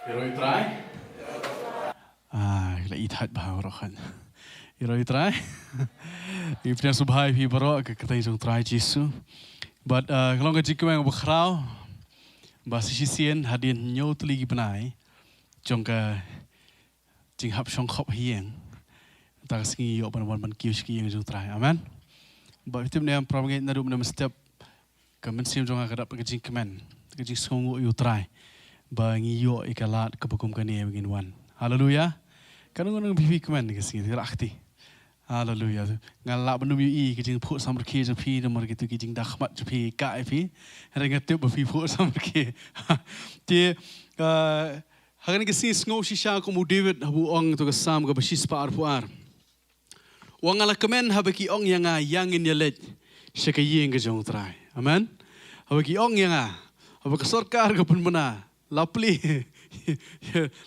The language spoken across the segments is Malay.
Iroi try. Ila ithat bahawro kan. Iroi try. Ipnya subhai pi baro ke ketai jong try Jesu. But kalau ke jiku yang berkrau, basi sisien hadin nyo tuli gibenai, jong ke jing hap shong khop hieng. Tak sengi yo ban kiu ski yang jong try. Amen. But itu ni am prawangi nadu menam step ke mensim jong akadap ke jing kemen, ke jing songu yo try. Bangi yo ikalat kebakum kani begin wan. Haleluya. Kanung nang bibi kemen ke sini rakti. Haleluya. Ngalak benum yu ke jing put samar ke je pi nomor gitu ke jing dakhmat je pi ka pi. Rengat tu bepi put samar ke. Ti hagan ke sini ngau shisha ko mu David habu ong tu ke sam ke besis pa arpuar. Wang ala kemen habaki ong yang yangin yalet syakayeng ke jong trai. Amen. Habaki ong yang habak sarkar ke penmena. Lapli,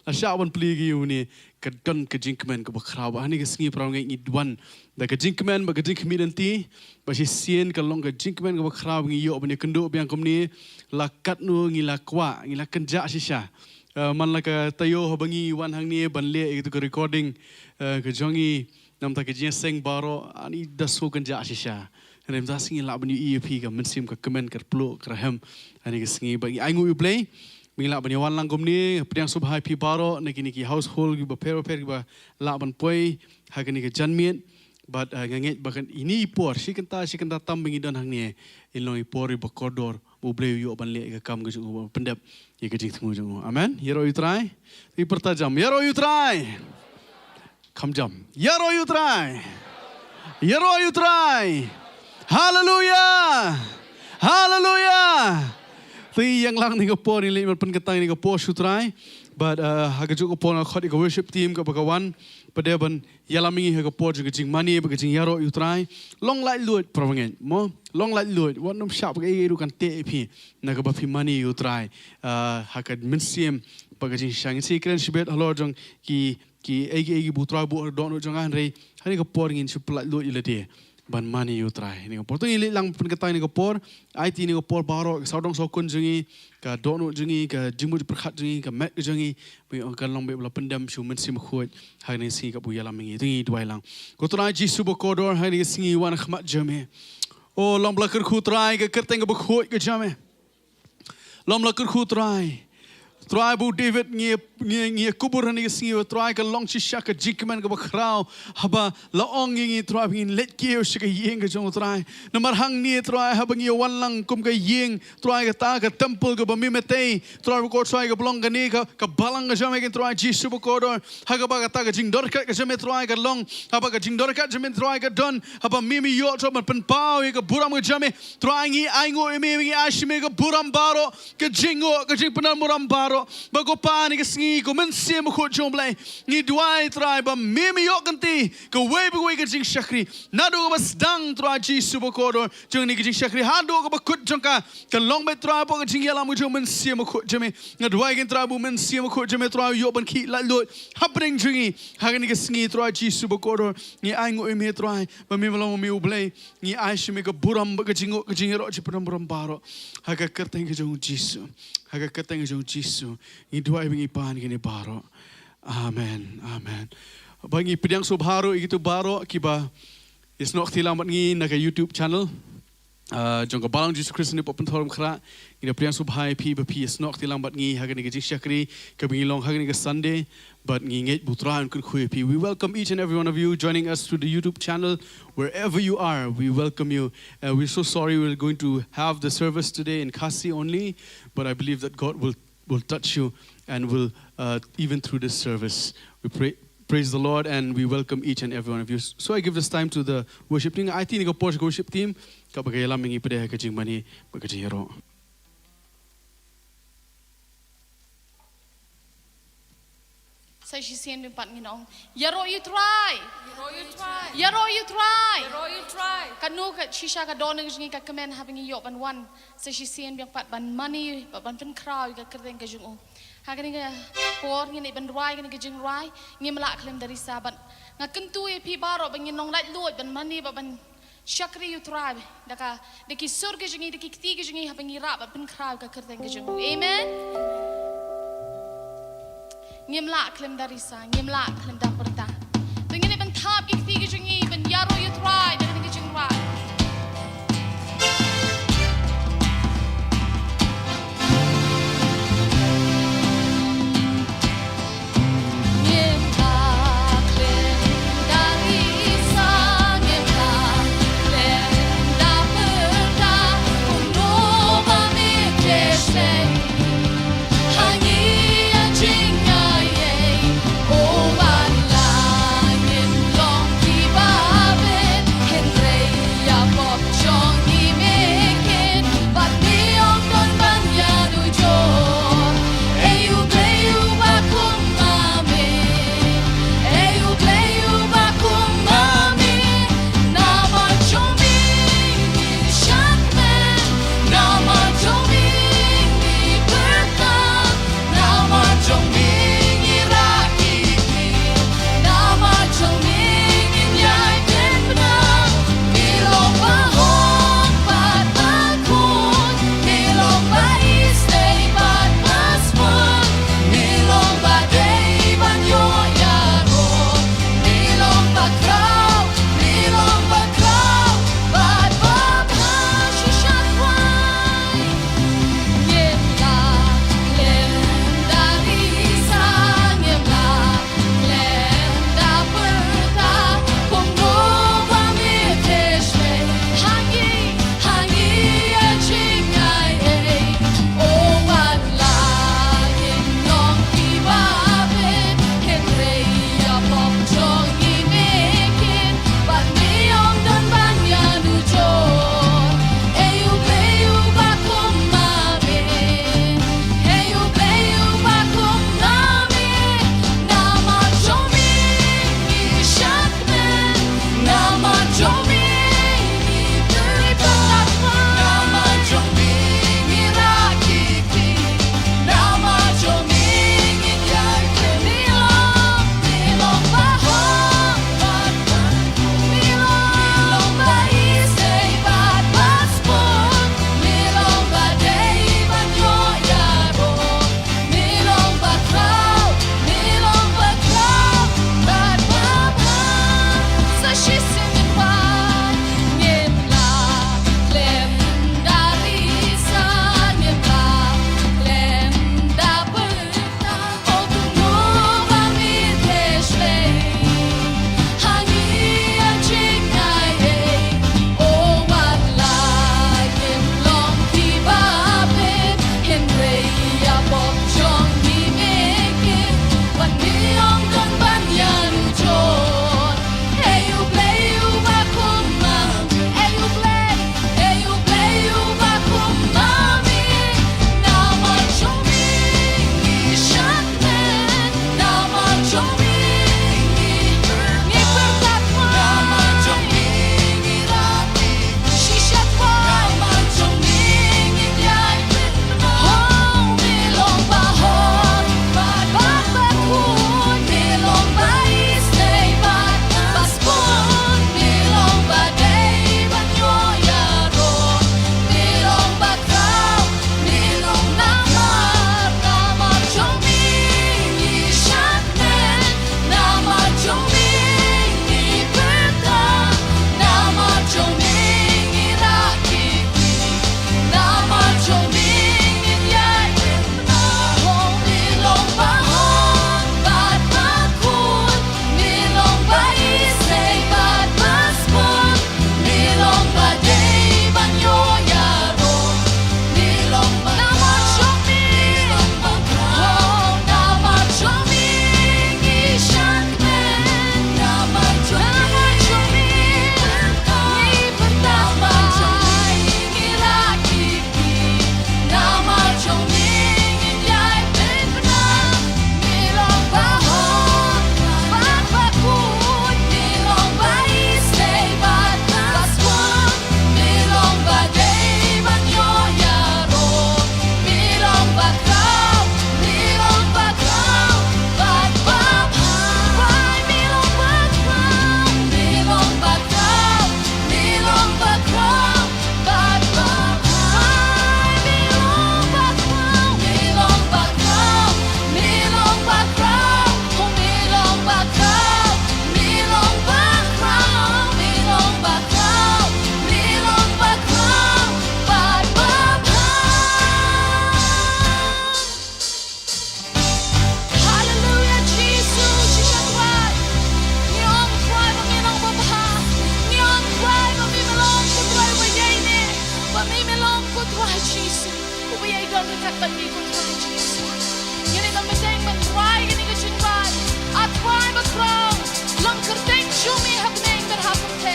lasyawan peli giu ni kedon ke jingkemen ke bakrau. Hani ke sengi perang ngi dwan. Da ke jingkemen ba ke jingkemi nanti basi sien ke long ke jingkemen ke bakrau ngi yo bani kenduk biang komni lakat nu ngi lakwa ngi lakenja shisha. Man la ke tayo habangi wan hang ni ban le itu ke recording ke jongi nam ta ke jing seng baro ani dasu kenja shisha. Rem ta sengi la bani EP ke mensim ke kemen ke pluk ke rahem. Hani ke sengi bagi U Blei. Mingilak banyawan langgom ni, pedang subhai pi baro, niki household giba per giba laban poi, haga niki janmiet, but nganget bahkan ini ipor, si kenta tam bengidan hang ni, ilong ipor giba kodor, U Blei yo ban le kam ke jung pendap, ye ke jing temu jung. Amen. Yero you try. Ti pertajam. Yero you try. Kam jam. Yero you try. Yero you try. Hallelujah. Hallelujah. Tapi yang lang ni kapor ni lepas penketang ni kapor sutrai, but hagajuk kapor nak khot worship team ke bakawan, pada ban yalamingi kapor juga jing mani, bagi jing yaro utrai, long light luat perwangan, mo long light luat, wan nom sharp bagi itu kan TP, nak bafi mani utrai, hagad mensim bagi jing syang, si keren sibet halor jong ki egi butrai bu dohnud jong anrei, hari kapor ingin suplat luat ilade. Ban mani utrai ni kapor tu ini lang penketang ni kapor IT ni kapor baro saudong sokun jungi ka dohnud jungi ka jimut perkhat jungi ka mat jungi ka long be bela pendam shu mensim khot hai ni si ka bu yalam ngi tu dwai lang ko trai Jesu bo kodor hai ni singi wan khmat jame o long bla ker khutrai ka kerteng ka bu khot ka jame long bla ker khutrai try bu David ngi kubur ni singi try ka long shisha ka jikman ka bakrau haba laong ngi try ngin let kio shika yeng ka jong try namar hang ni try haba ngi wan lang kum ka yeng try ka ta ka temple ka bamimete try ko try ka blong ka ni ka balang ka jame ka try Jesu bu kodor haga ba ka ta ka jing dor ka jame try ka long haba ka jing dor ka jame try ka don haba mimi yo to man pen pau ka buram ka jame try ngi aingo mi ashime ka buram baro ka jingo ka jing penan buram baro bago pa ni kesengi ko mensim ko U Blei ni duai try ba mimi yo kanti ko we ka jing shakri nado ko basdang try Jesu bo kodor jong ni ka jing shakri hado ko ba kut jong ka long be try bo ka jing yala mu jong mensim ko jame na duai kan try bo mensim ko jame try yo ban ki la lo happening jingi ha ni kesengi try Jesu bo kodor ni aingo mi try ba mi lo mi U Blei ni aishme ka buram ba ka jingo ka jing ro chi buram baro ha ka kerteng ka jong Jesu haga katang jong Jesu ni dua ibing ipan kini baro amen amen bangi pedang subharo itu baro kiba isnok tilamat ngi naga YouTube channel jong ka Balang Jesus Christ ni Pynthorumkhrah ni pedang subhai pi isnok tilamat ngi haga ni jing syakri ka bingi long haga ni Sunday but ngi nget butrahan kun khui pi we welcome each and every one of you joining us through the YouTube channel wherever you are we welcome you we're so sorry we're going to have the service today in Kasi only but I believe that God will touch you and will even through this service we praise the Lord and we welcome each and every one of you so I give this time to the worship team I think the worship team ka bagay lamang ipade ka jing mani ka jing hero. Sa sisian bimpat nginong yaro you try yaro you try kanu ka shisha ka doneng jingi ka kemen habing yo ban wan sa sisian bimpat ban money ban pen crowd ka kereng ka jung ha kani ka por ngini ban rai kani ka jing rai ngi mala klem dari sabat ngakentu e pi baro ban nginong lat luot ban money ban syakri you try daka deki surga jingi deki kti jingi habing ira ban pen crowd ka kereng ka jung amen Ngimla klim darisa, ngimla klim daperta. Tengene ben tap ikti gijingi ben yaro you try dengan gijing ra. Oh, บัดนี้คนไทยจีสุยังไงมันไม่ได้มันร้ายยังไงก็ชินร้ายอาทรายบัดเราลองกระเด้งชูมีฮับเน่งกันฮับคนเท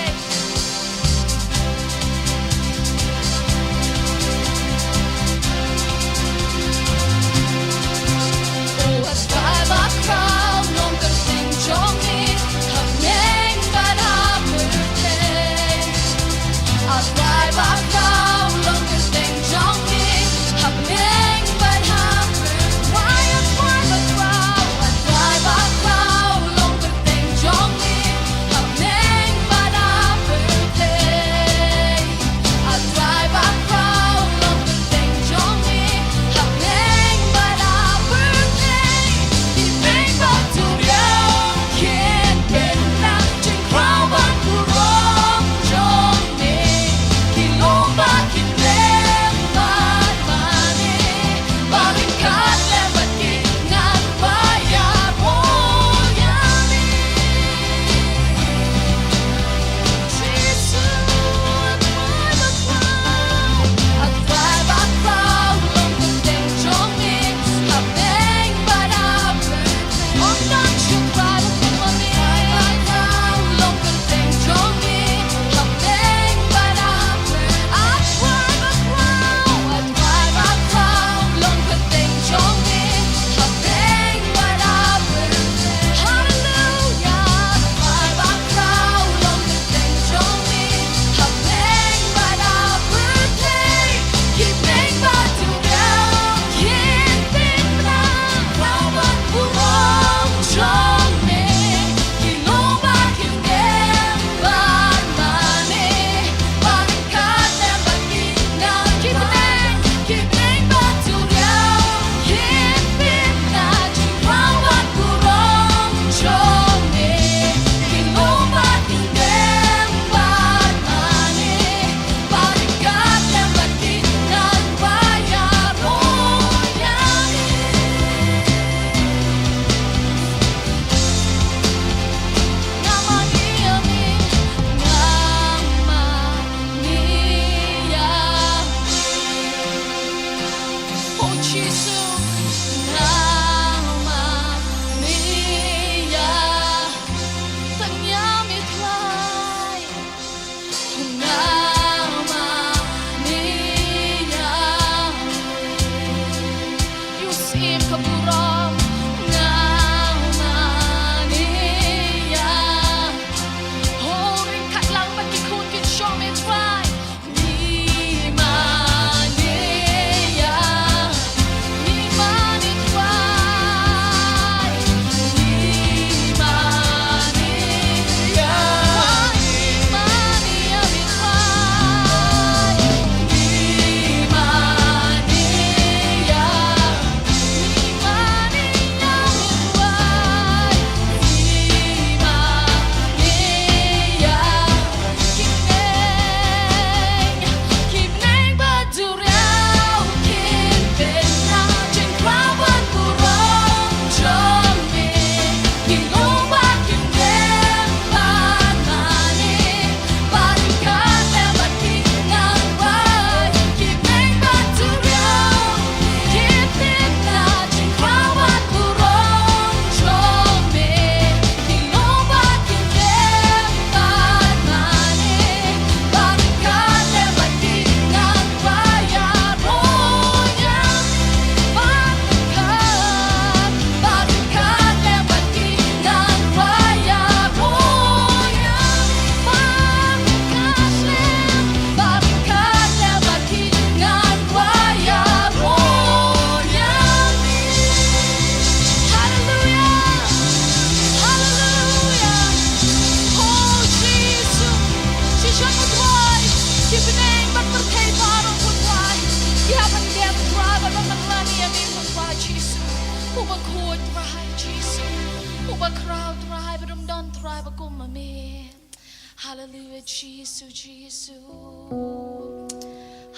Hallelujah, Jesus, Jesus.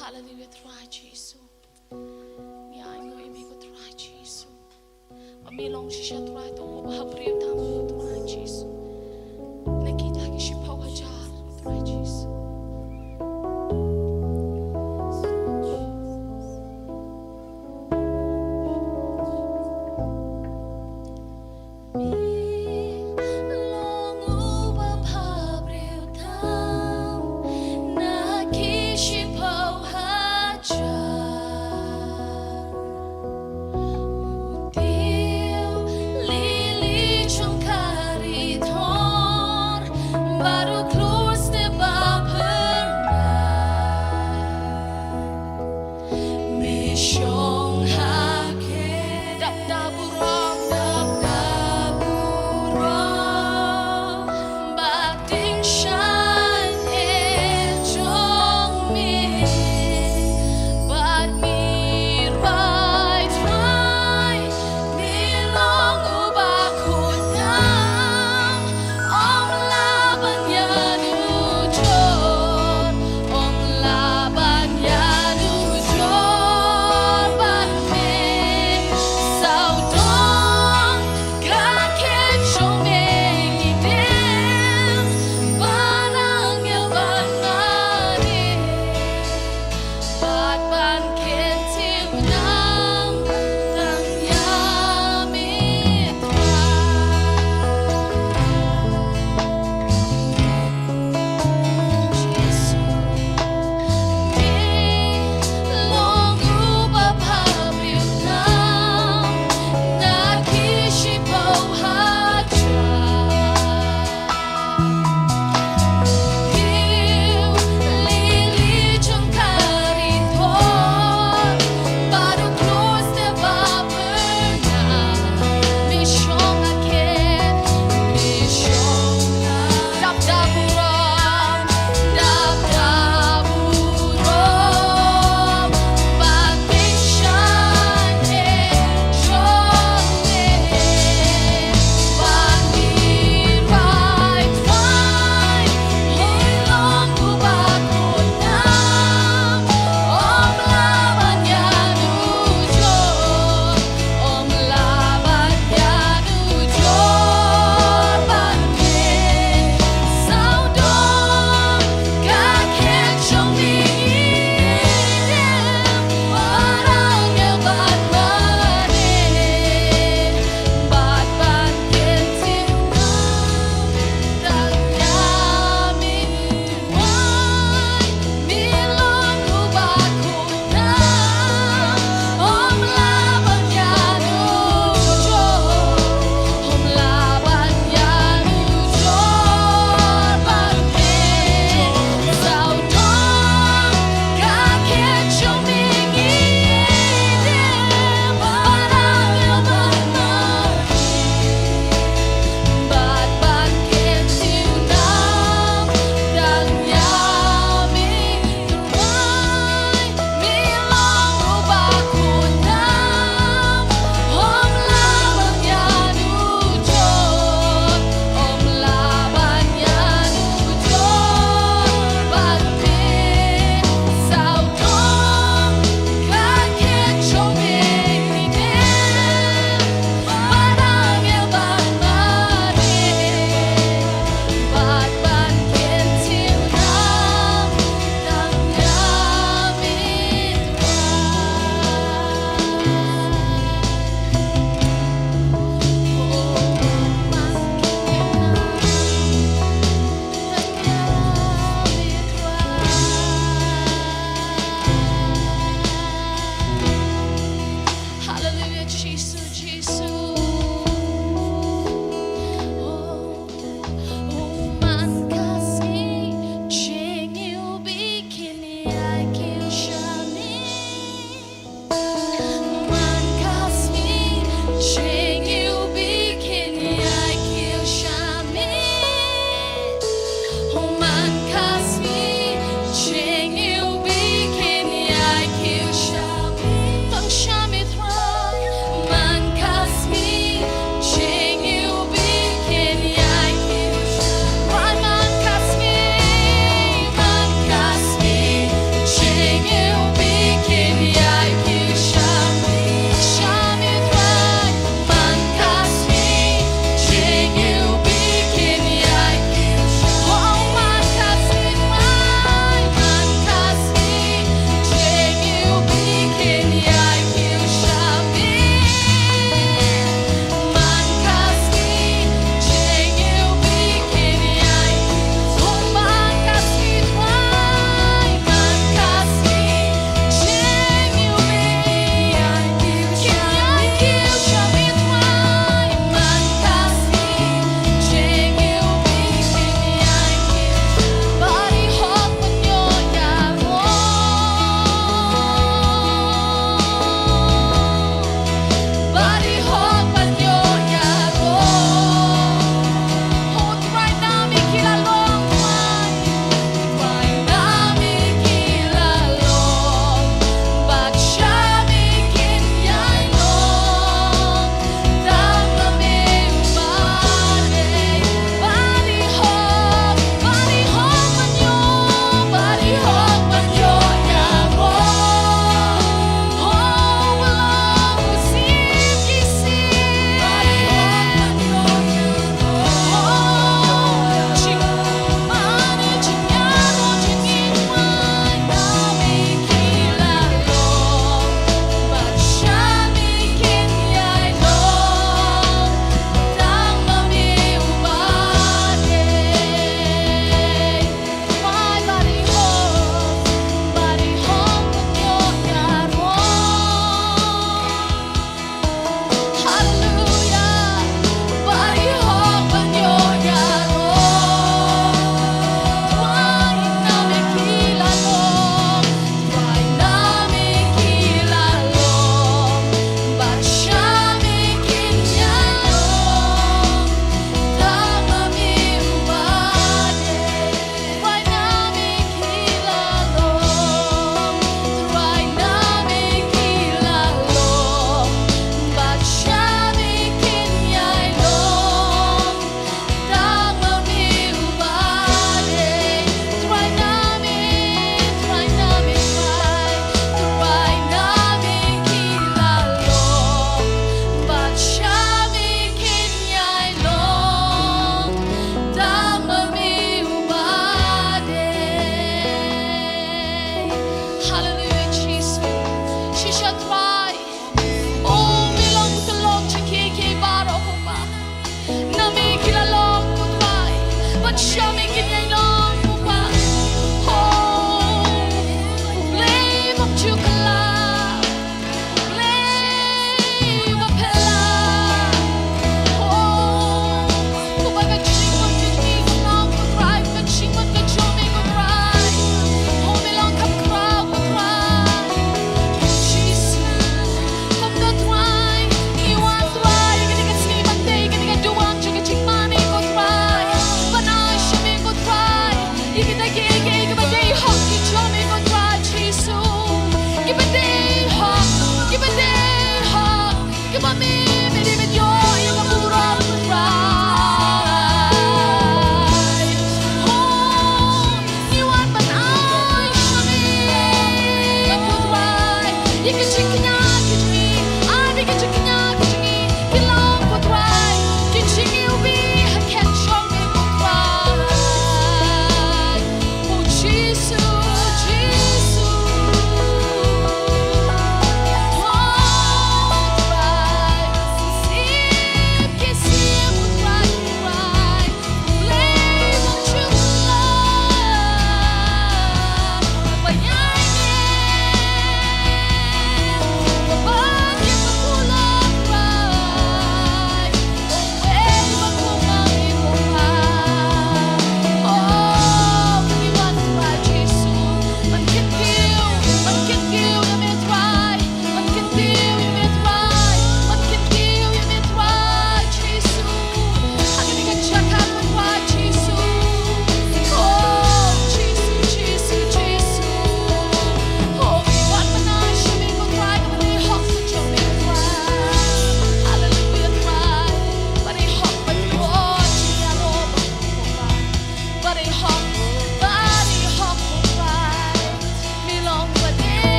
Hallelujah, try Jesus. Ni ai ngoi mi ko try Jesus. Ma mi long shi sha try to ba priu ta mo try Jesus. Na kita ki shi pau hajar try Jesus. baru klus te pernah Mishong hake dap daburong bating shan jong mi but mi rai try mi long ubah khot nam om la ban ya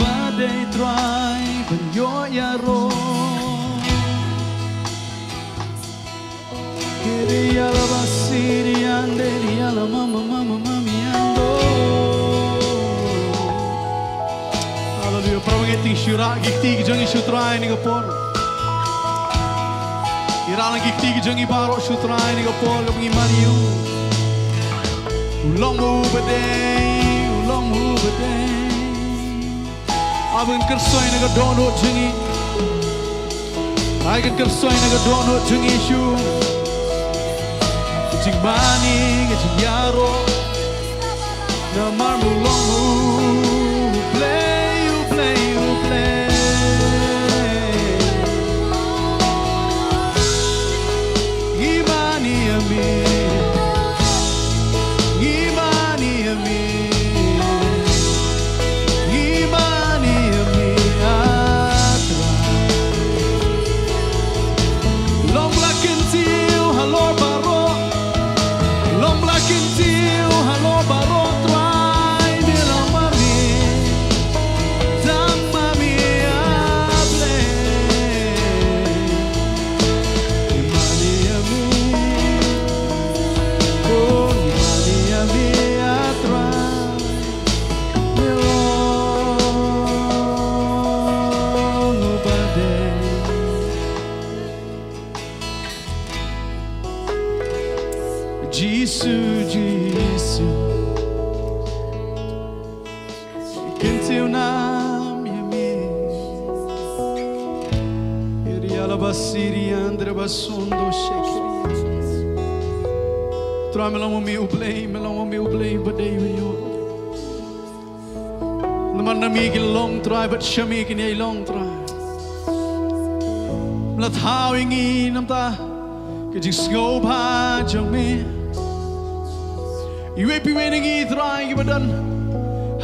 Badai try ben yo ya ro Kiri ala basiri ande ala mama mami ando Hallelujah prawangeting syura gikti jangi syutrai ni gapor Iralang gikti jangi baro syutrai ni gapor kapangi mariu Ulong mu badai Abang kersoy naga dohnud jengi Aigan kersoy naga dohnud jengi shu Kecing mani, kecing yaro Namar mulong mu U Blei, U Blei, U Blei Gimani amin Gimani amin Jesus, Kintil nam yami Iri alabasiri andre basundo shekiri Try melang mami U Blei badai yo Naman nami long try but shami kini long try Mlat hawingi namta Kajing scope ha jang me Iwe piwe nengi try gibadan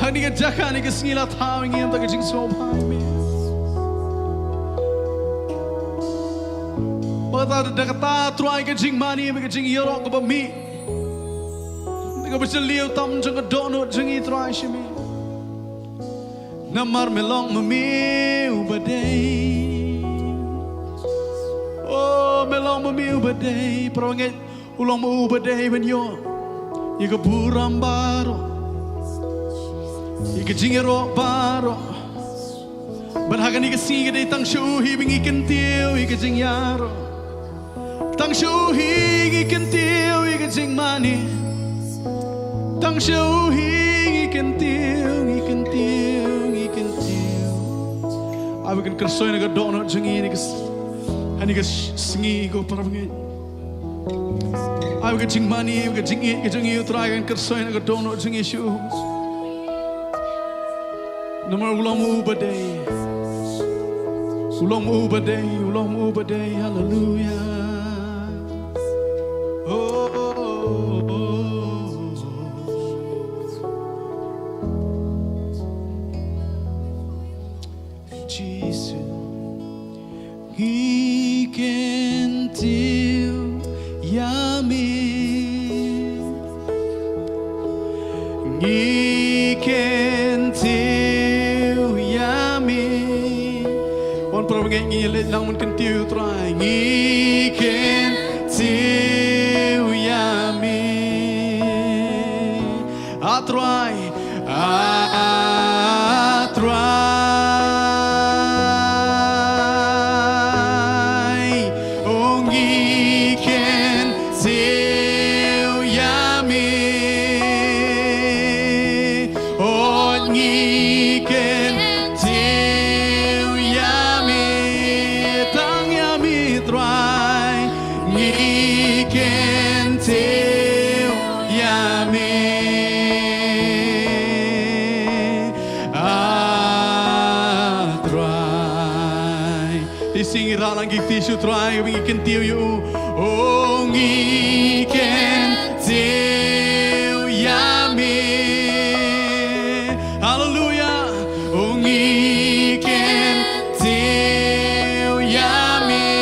Hani ka jaka ni ka singila tawing iyam ta kajing sobhay me Pagkata dakata try kajing mani me kajing yoro ka ba mi Hindi ka ba siya liyaw tam jang ka dohnud jang i try siya me Namar melong mami ubadai Oh melong mami ubadai Parawangit ulong mo ubadai banyo Ika buram baro Ika jingero baro Banhagan ika singa day tang syuhi Bing ikantiw ika jingyaro Tang syuhi ikantiw ika jingmani Tang syuhi ikantiw Abi kan kersoy naga dohnud jingi Hani ka singi ko parabangit Abi ka jingmani, abi ka jingi, ka jingi utray kan kersoy naga dohnud jingi syu Namar ulang mu ubadai hallelujah Jesus He can do yummy He can do yummy One problem again ngilit lang man can do try He can do yummy I try Lang gifti try we can tell you oh we can tell yummy hallelujah oh we can tell yummy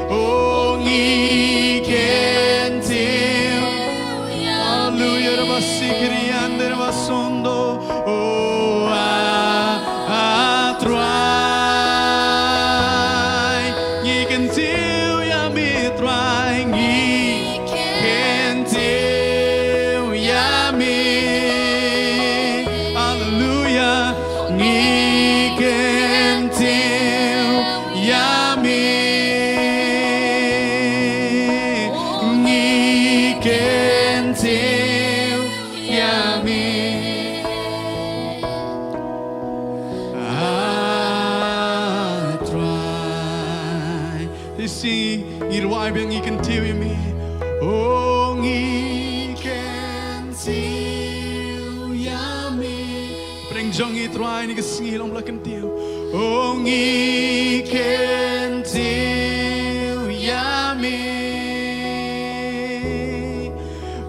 oh we can tell hallelujah rabasikri ande rabasondo si irwai bang ikan tiu yami. Oh ikan tiu yami. Bring jong itrai ni kesingi long belakang tiu. Oh ikan tiu yami.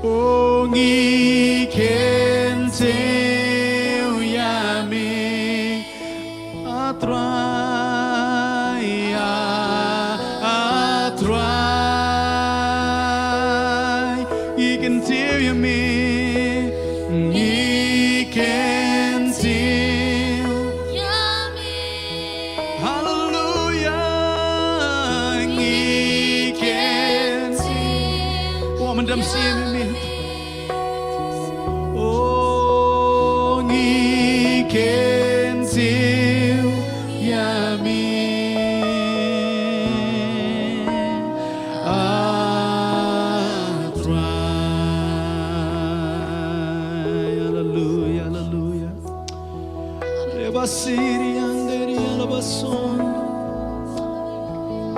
Oh ikan tiu yami. Atrai, atrai. Ikan tiu yami. Ikan tiu yami. Hallelujah. Ikan tiu. Oh, mendam sim yami. Oh, ikan tiu yami. Atrai. Hallelujah, hallelujah. Rebasiri andere alabason.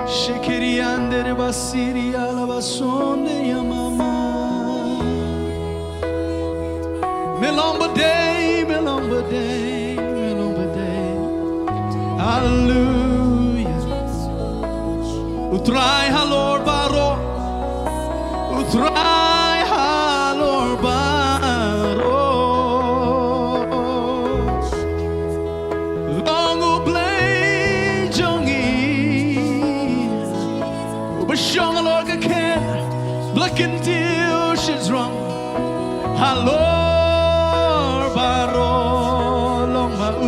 Shekeri andere basiri alabason ya mama. Melomba day, melomba day, melomba day. Hallelujah. Utrai halor baro. Utrai halor baro. Long U Blei jongi. Ubashong alor ka ken. Black and teal she's wrong. Halor baro long mau.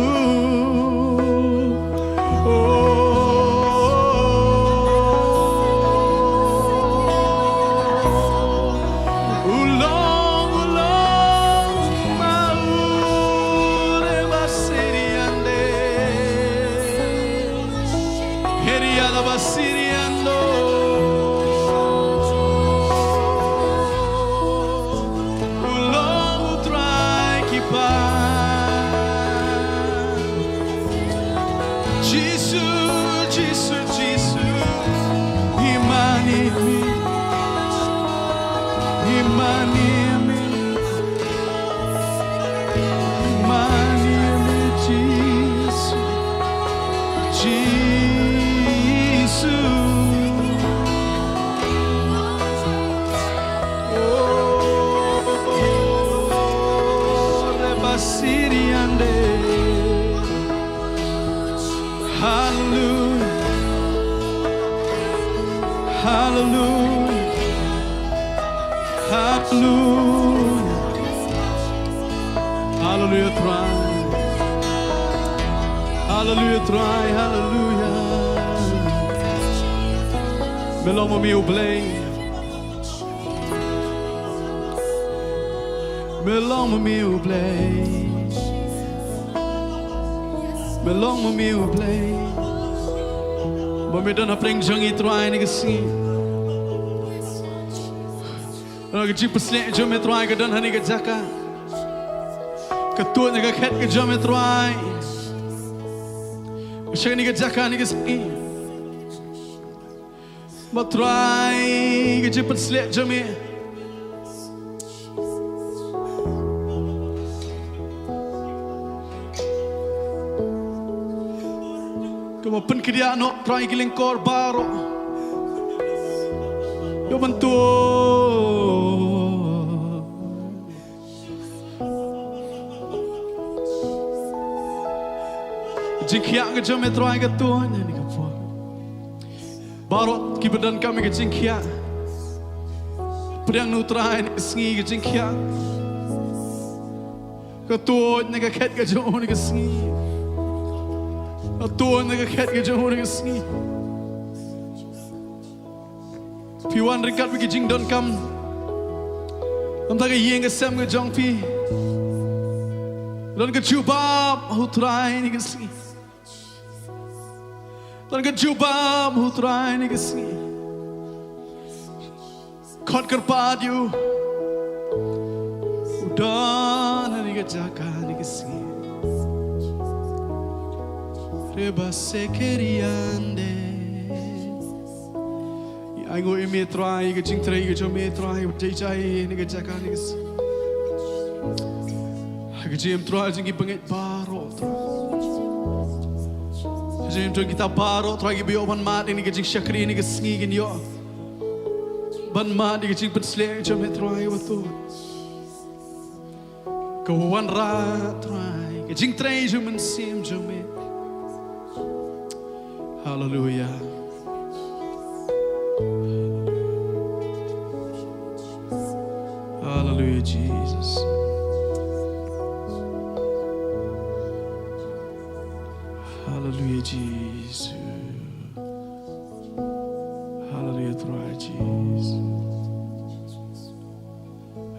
Ulong mau de basiriande. Heria la basiriando. Ulong utrai kipa. Jesus, Jesus, Jesus. Imani mi. Imani mi. Imani mi. Jesus. Jesus. Oh, rebasiriande. Hallelujah. Hallelujah. Hallelujah. Hallelujah, try. Hallelujah, try. Hallelujah. Belong with me, U Blei. Belong with me, U Blei. Belong with me, U Blei. But me don't bring jungi try ni kasi. Orang kecil peslik jom me try ke dan hani ke jaka. Ketua ni ke khet ke jom me try. Usai ni ke jaka ni kasi. But try kecil peslik jom me. Kamu pun kedia no try giling kor baro. Yo bantu. Jingkiak ke jom try ke tuan ni kapo. Baro kibadan kami ke jingkiak. Pedang nu try ni sengi ke jingkiak. Ke tuan ni ke ket ke jom ni ke sengi. Tuan ni ke ket ke jom ni ke sengi. Piwan ringkat pergi jing don kam. Nampak yang ke sem ke jong pi. Dan ke jubab hutrai ni ke sengi. Dan ke jubab hutrai ni ke sengi. Khot kerpadu. Udan ni ke jaka ni ke sengi. Reba sekeriande. ai ngồi im trai cái chính trai cái cho me trai chạy chạy này cái chắc này cái chim trai chính cái pengen baru chim trai kita baru trai cái bio ban mat ini cái chính syakri ini cái sengi cái yo ban mat cái chính pensle cho me trai waktu kawan ra trai cái chính trai cho mình sim cho me hallelujah. Hallelujah, Jesus. Hallelujah, Jesus. Hallelujah, try Jesus.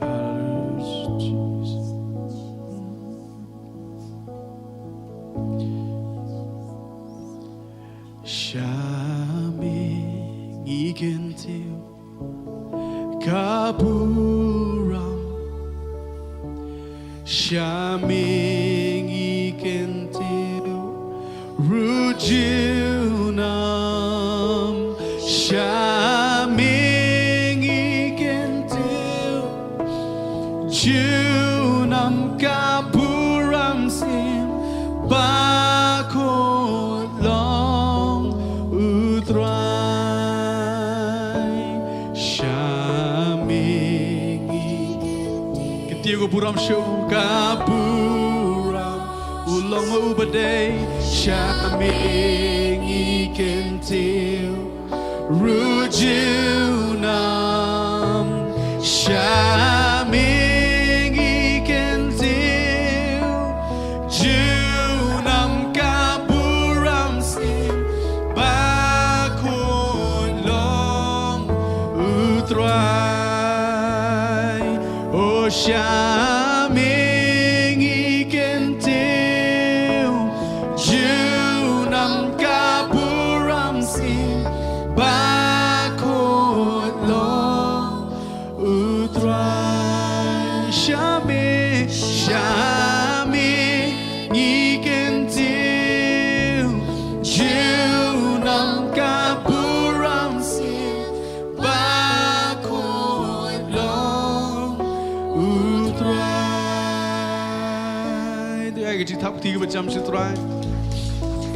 Hallelujah, Jesus. Shami igentil kaburam shaming ikentil rujunam shaming ikentil junam kaburam sim bakot long utrai Tigo buram shuka buram ulong ubade shaming ikentil rujunam shaming ikentil junam kaburam sim bakun long utrai oh shaming ikentil junam kaburam sim bakut long utrai shaming ikentil junam kaburam sim bakut long utrai tu ai ke thap thi ke bacham sutrai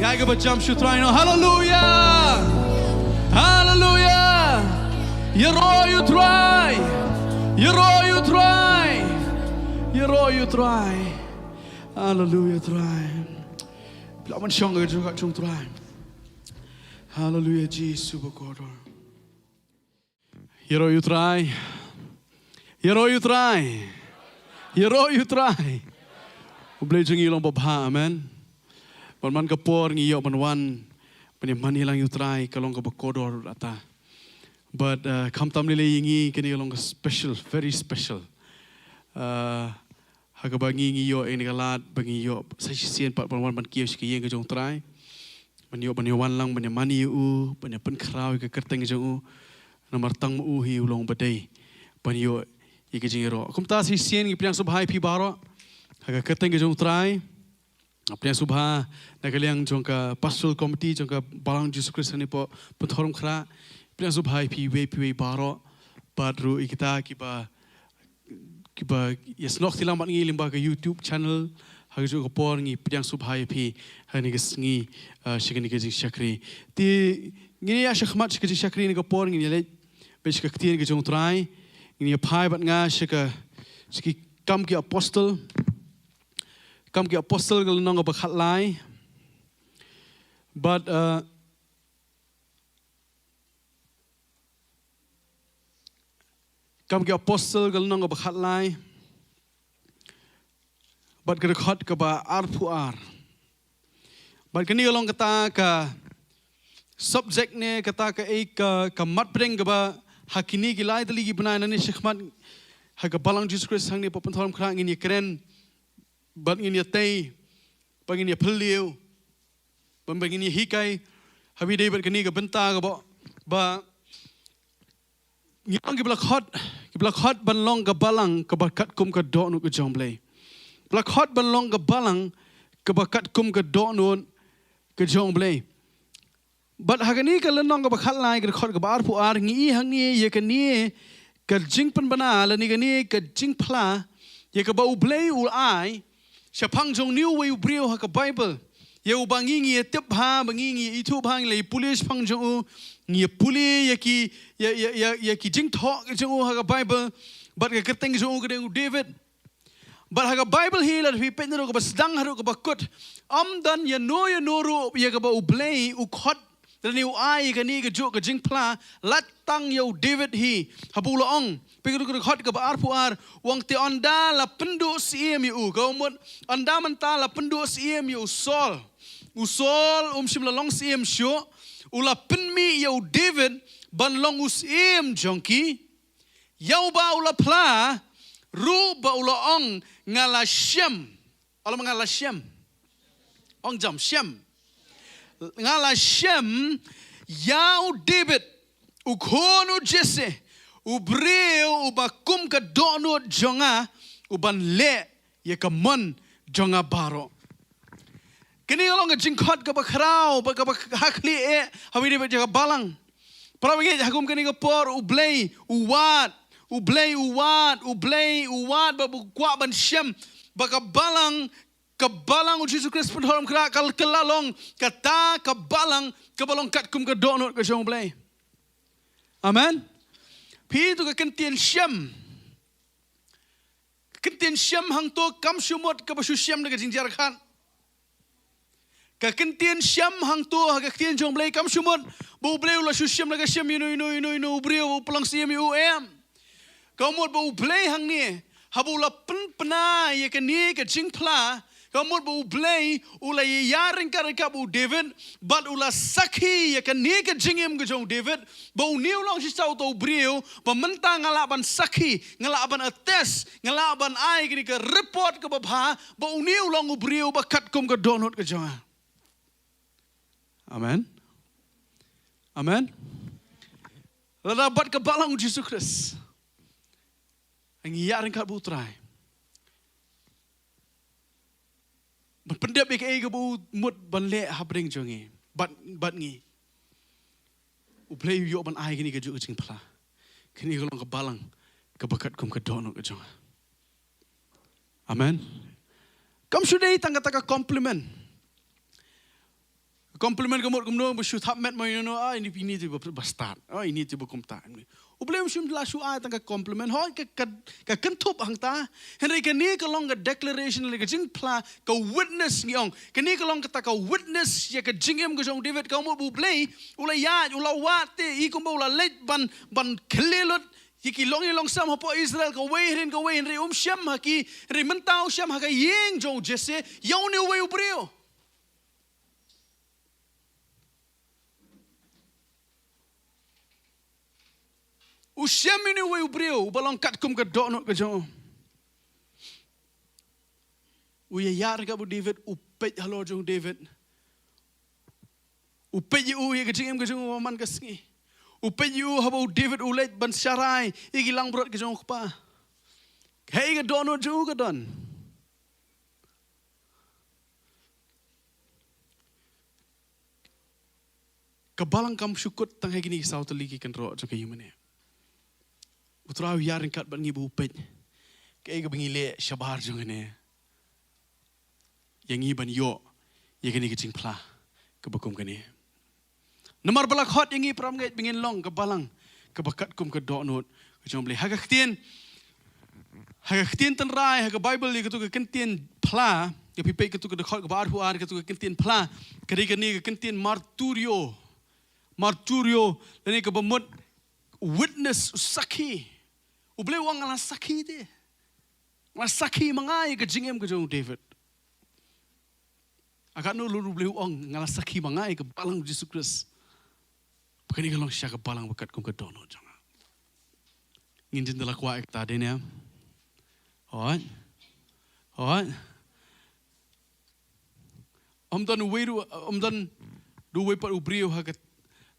ai ke bacham sutrai no hallelujah hallelujah you try you try hallelujah try bila man syong ke juga chung try hallelujah Jesus bakodor you try U Blei jengi long babha amen man kapor ngi yo man man hilang you try kalong ka bakodor ata but kam tam le yingi kini long special very special haga bangi ngi yo eng galat bangi yo sa sien pat man kieu ski yeng ka jong try man yo wan lang man mani u ban pen khrau ka kerteng jong u namar tang u hi ulong badai ban yo ike jingero kumta si sien ngi piang subhai pi baro haga kerteng ka jong try piang subha nakaliang jong ka pastoral committee jong ka Balang Jesus Christ ni po Pynthorumkhrah piang subhai pi we baro badru ikita kiba yes nok tilang mat ngi limba ka YouTube channel haga jo ka por ngi piang subhai pi hani ka sngi shikani ka jing shakri ti ngi ya shakhmat ka jing shakri ni ka por ngi le besh ka ktien ka jong try ngi pai bat nga shika kam ki apostle gal nong ba khat lai but kam ki apostle gal nong ba khat lai but ka khot ka ba ar pu ar but kani galong kata ka subject ne kata ka ek ka mat breng ka ba hakini ki lai dali ki banai nani shikhmat haga Balang Jesus Christ hang ni po Pynthorumkhrah ngi kren but ngi tei bang ngi phliu bang ngi hikai habi dei ban kani ka benta ka ba ngi ang ki bla khot ban long ka Balang ka ba katkum ka dohnud ka U Blei bla khot ban long ka Balang ka ba katkum ka dohnud ka U Blei but hagani ka lenong ka bakhat lai ka khot ka bar pu ar ngi hang ni ye ka ni ka jing pan bana la ni ka ni ka jing pla ye ka ba U Blei U ai sha phang jong new way U brio ha ka Bible ye u bangi ngi tep ha bangi ngi itu bang le police phang jong u ngi puli ye ki jing tho jong u ha ka Bible but ka keteng jong u ka deng David but ha ka Bible hi la hi pe no ka basdang haru ka bakut dan ye no ru ye ka ba U Blei U khot dan U ai ka ni ka jo ka jing pla lat tang yo David hi habula ong peguru ka khot ka ba ar pu ar wang te onda la pendu siem yu ka umot onda manta la pendu siem yu sol shim la long siem sho ula penmi yo David ban long usiem jonki yau ba ula pla ru ba ula ong ngala shem ala ngala shem ong jam shem ngala shem yau David u khono Jesse u breu u bakum ka dohnud jonga u ban le ye ka mon jonga baro kini along ka jingkhot ka bakrao ba ka hakli e hawini ba ka balang para ngi hakum kini ka por U Blei u wat ba bu kwa ban shem ba ka balang u Jesus Christ Pynthorumkhrah kal kelalong kata ka balang katkum ka dohnud ka jong Blei amen pi tu ka kentien shem hang to kam shumot ka basu shem na ka jingjar khan ka kentien shem hang to ha ka kentien jong Blei kam shumot bu Blei la su shem na ka shem ino brio pulang siem em ka mot bu Blei hang ni habu la pena ye ka ni ka jingpla ka mot bu Blei ula ye yaring ka bu David but ula sakhi ye ka ni ka jingem ka jong David bu niu long si sau to brio ba menta ngala ban sakhi ngala ban attest ngala ban ai ki ka report ka ba ba niu long u brio ba katkum ka dohnud ka jong amen lada bat ka balang Jesus Christ ang yaring ka bu try ban pendep ik e ka bu mut ban le habring jongi bat ngi U Blei yo ban ai kini ka ju jing pla kini ka long ka balang ka bakat kum ka dohnud ka jong amen kam sudai tangga compliment ka mot kumno bu shoot hap met mo ini pini tu bastat ini tu bu kumta U Blei shum la shu ai tangga compliment ho ka kentup hang ta henry ka ni ka long ka declaration le ka jing pla ka witness ni ong ka ni ka long ka witness ya ka jingem ka jong David ka mo Bu Blei ula ya ula wat te I kumba ula let ban klelot yiki long sam hapo Israel ka wehin re shem haki re mentau shem haka yeng jong Jesse yaw ni we U Blei U shem ni we U Blei balong katkum ka dohnud ka jong u ye yar ka bu David u pej halo jong David u pej u ye ka jingem ka jong man ka singi u pej u habo David u let ban sharai igi lang brot ka jong pa hey ka dohnud jong ka don ka balang kam syukut tang gini sau teliki kan ro jong ka yumane utrau yaring kat ban ngi bu pej ke ga bingi le shabar jong ne yang iban yo ye kini kecing pla ke bakum kini nomor balak hot yang i pram ngait bingin long ke balang ke bakat kum ke dohnud ke jong Blei haga ktien tan rai haga Bible li ke tu ke kentien pla ke pipe ke tu ke hot ke bar hu ar ke tu ke kentien pla ke ni ke kentien marturio lani ke bemut witness sakhi U Blei wang ngala sakhi de ngala sakhi mangai ke jingem ke jong David akan nu lu Blei wang ngala sakhi mangai ke balang Jesus Christ Bukan kalau siapa balang bakat kum ke dohnud jangan. Ngin dalam kuat kita ada ni. Alright. Dan du way pat ubrio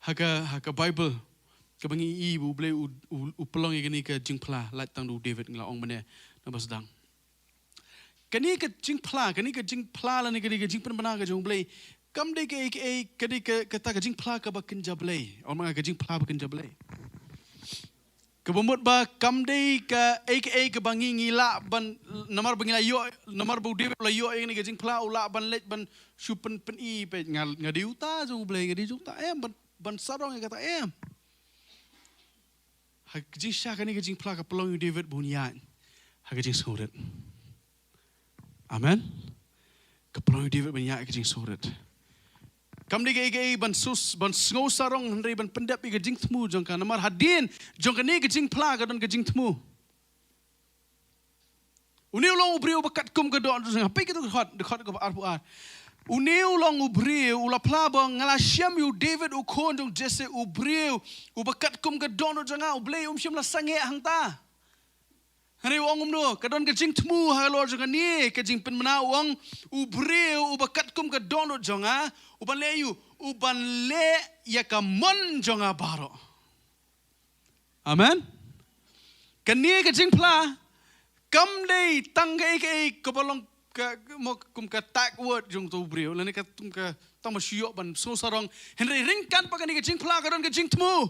haka Bible ke bangi I Bu Blei u pelong igani ke jingpla lat tang du David ngla ong mane na basdang. Kani ke jingpla la ni ke jingpen bana ke jong Blei kam dei ke kadi kata kajing pla ka bakin jablei orang kajing pla bakin jablei kebomot ba kam dei ka ke bangi ngila ban namar bangila yo namar bu de la yo ini kajing pla ula ban let ban supen pen I pe ngadi uta ju blei ngadi ju ta ban sarong kata kajing syak ni kajing pla ka pelong David bunyan kajing surat amen ka pelong David bunyan kajing surat kam di ke ban sngo sarong hendri ban pendap I kajing temu jong kan namar hadin jong kan ni kajing pla ka don kajing temu uni ulong ubriu bakat kum ka don jong apa kita khot ka ar uni ulong ubriu ula pla ba ngala syam yu David u kon jong Jesse ubriu u bakat kum ka don jong u blei syam la sange hangta hari wong no ka don kajing temu ha lo jong ni kajing pen mana wong ubriu u bakat kum ka don jong uban le ya ka mon jonga baro amen kani ka jingpla kam dei tang ke balong ka mo kum ka tak word jong tu brio lani ka tum ka tama shio ban so sarong henry ringkan pa kani ka jingpla ka don ka jingtmu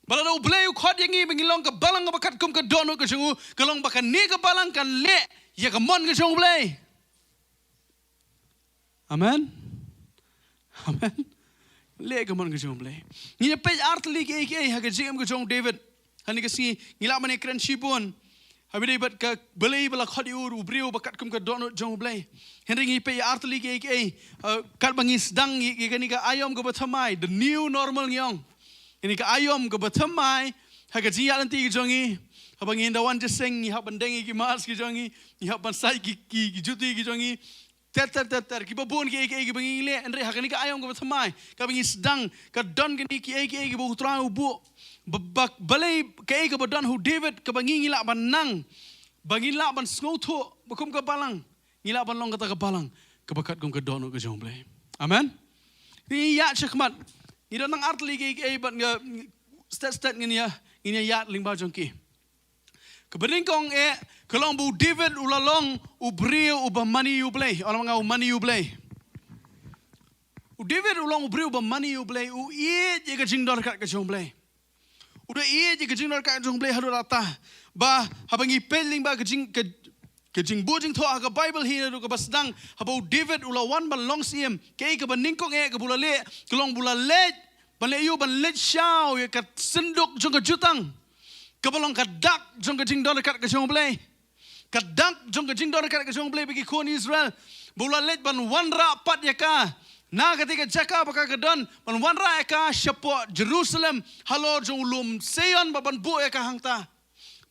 balado bleu khot yangi bingilong ka balang ka bakat kum ka dono ka jungu kalong bakan ni ka balang kan le ya ka mon ka jong blei amen amen le ka mon ka jong blei ni pe artli ke ha ka jim ka jong David hani ka si ngila mane kran shibon habi David ka belei bala khadi ur ubriu bakat kum ka dono jong blei henry ngi pe artli ke kal bangis dang ye ka ni ka ayom ka bathamai the new normal ngong ini ka ayom ka bathamai ha ka ji alan ti jongi habang indawan jeseng ni habandengi ki mas ki jongi ni haban sai ki juti ki jongi ter ki babon ki bangi le andre hakani ka ayom ka thamai ka bangi sedang ka don ki bu tra bu bak balai ka badon hu David ka bangi ngila banang bangi la ban sngoto bakum ka balang ngila ban long kata ka balang ka bakat kum ka don ka jong blei amen ni ya chakmat ni don nang artli ki ban stat ngini ya ling ba jong ki keberingkong kalong bu David ulalong ubriu uba money U Blei orang ngau money U Blei u David ulang ubriu uba money U Blei u je ka jing dor ka jong blei udah je ka jing dor ka jong blei hadu rata ba habangi peling ba ka jing bujing tho ka Bible hi ka basdang habau David ulawan ban long sim ke ka beningkong ka bulale kalong bulale ban le yu ban le shao ya ka senduk jong ka jutang kabalong kadak jong ka jing dor ka jong blei kadak jong ka jing dor ka jong blei bagi kon Israel bulalet ban wanra pat ya ka na ketika jaka baka kadon ban wanra ya ka syapo Jerusalem halo jong ulum Sion baban bu ya ka hangta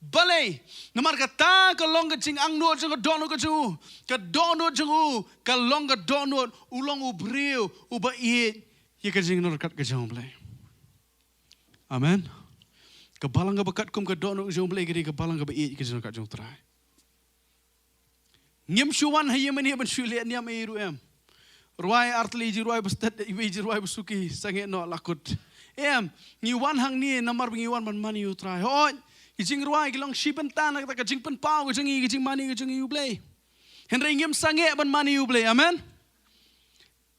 balai namar kata kalong ka jing angno jong ka dono ka jong ka dono jong ka long ka dono ulong ubriu uba ye ka jing dor ka jong blei amen kebalang ka bakat kum ka dono jong blei gedi kebalang ka be ka jong ka jong trai nyam shuwan hayem ni ban shule nyam iru ruai artli ji ruai bestat iwi ji ruai besuki sange no lakut ni wan hang ni namar bingi wan ban mani u trai ho jing ruai kilong shipen tan ka jing pen pau ka jing mani ka jing U Blei henry nyam sange ban mani U Blei amen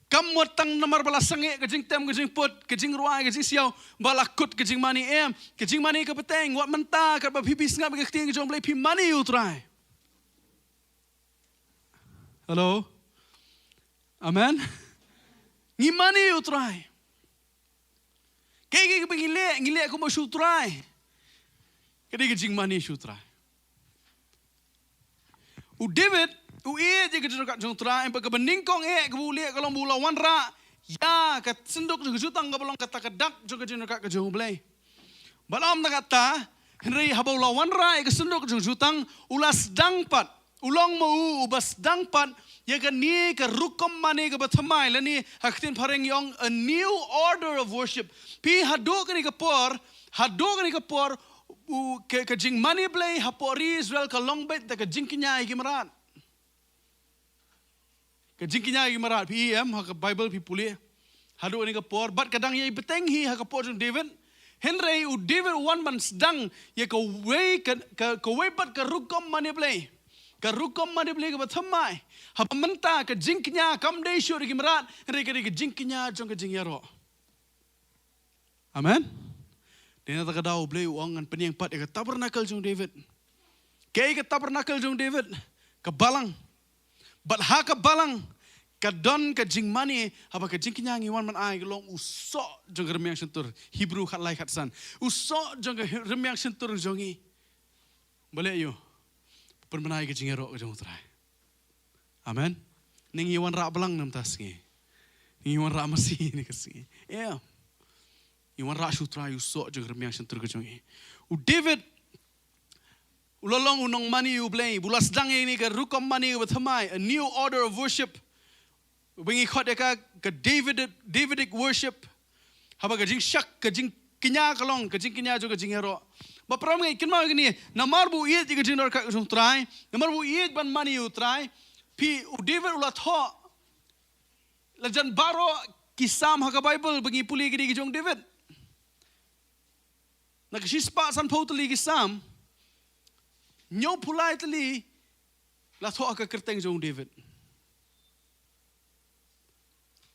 kam motang namar bala sange ka jing tem ka jing pot ka jing ruai ka jing siau bala kut ka jing mani ka jing mani ka peteng wat menta ka ba pipis ngap ka ting ka jong blei pi mani u trai hello amen ni mani u trai ke ba ngile ko mo shu trai ka di ka jing mani shu trai u David u je ka jong trai pa ka beningkong ka bule ka long bula wanra ya ka senduk ka jutang ka balong kata ka dak jong ka jong blei balam na kata henry habau lawan ra ka senduk jong jutang ulas dangpat ulong mau ubas dangpat ya ka ni ka rukom mani ka bathamai lani haktin phareng yong a new order of worship pi hado ka ni ka por ka jing mani blei hapori Israel ka long bet ka jing kinya gimarat ka jing kinya gimarat pi ha ka Bible pi puli hado ni ka por bat kadang ye beteng hi ha ka por jong David henry u David one man sedang ye ka wei bat ka rukom mani blei rukom mani beli ke bathamai. Haba menta ke jingknya kam dei syur ki merat. Reka ke jingknya jong ke jing yaro. Amen. Dena tak kadau beli uang ngan peniang pat ke tabernakel jong David. Kei ke tabernakel jong David ke Balang. Bat ha ke Balang ke don ke jing mani haba ke jingknya ngiwan man ai ke long usok jong ke remiang sentur. Hebrew khat lai khat san. Usok jong ke remiang sentur jongi. Boleh yo. Permenai ke jing yaro ke jong trai. Amen. Ning iwan rak Balang nam tas ngi. Ning iwan rak masih ni kasi. Yeah. Iwan rak sutra usok jong remiang sentur ke jongi. U David ulalong unong mani U Blei bulas dang ini ke rukom mani ke bathamai, a new order of worship. Bengi khot deka ke Davidic worship. Haba ke jing syak ke jing kinya kalong ke jing kinya jo ke jing hero. Ba pram ngai kin ma gini namar bu iet ke jing dor ka jong trai, namar bu iet ban mani U trai. Pi U David ulat ho lajan baro kisam ha ka Bible bengi puli ke jong David. Nak sispa san pautli kisam. Nyo pulai tali la thoa ka kerteng jong David.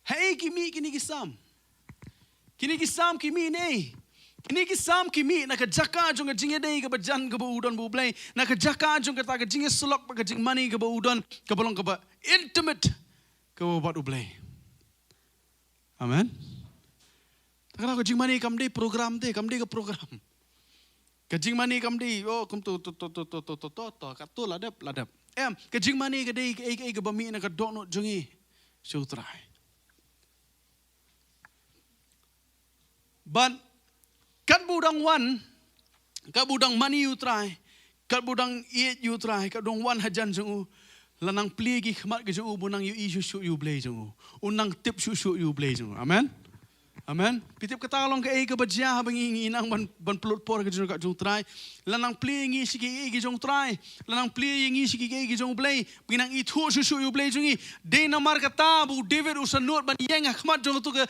Hey kimi kini kisam. Kini kisam kimi nei. Kini kisam kimi nak jaka jong jinge dei ka bajan ka udon Bu Blei. Nak jaka jong ka ta ka jinge sulok ka jing mani ka udon ka bolong ka ba intimate ka ba U Blei. Amen. Takra ka jing mani kam dei program dei kam dei ka program. Kajing mani kam di kum tu katul ladap. Kajing mani ka dei ke bami na ka dohnud jongi syutrai. Ban kat budang wan ka budang mani utrai, kat budang iet utrai, ka dong wan hajan jongu lanang pligi khmat ke jongu bunang yu isu U Blei jongu. Unang tip su U Blei jongu. Amen. Amen. Pitip kata long ke ke bajia bengi inang ban pelut por ke jong trai. Lanang pli ngi siki ke jong trai. Lanang pli ngi siki ke jong Blei. Pinang itu susu U Blei jongi. De namar kata Bu David usanut ban yeng khmat jong tu ke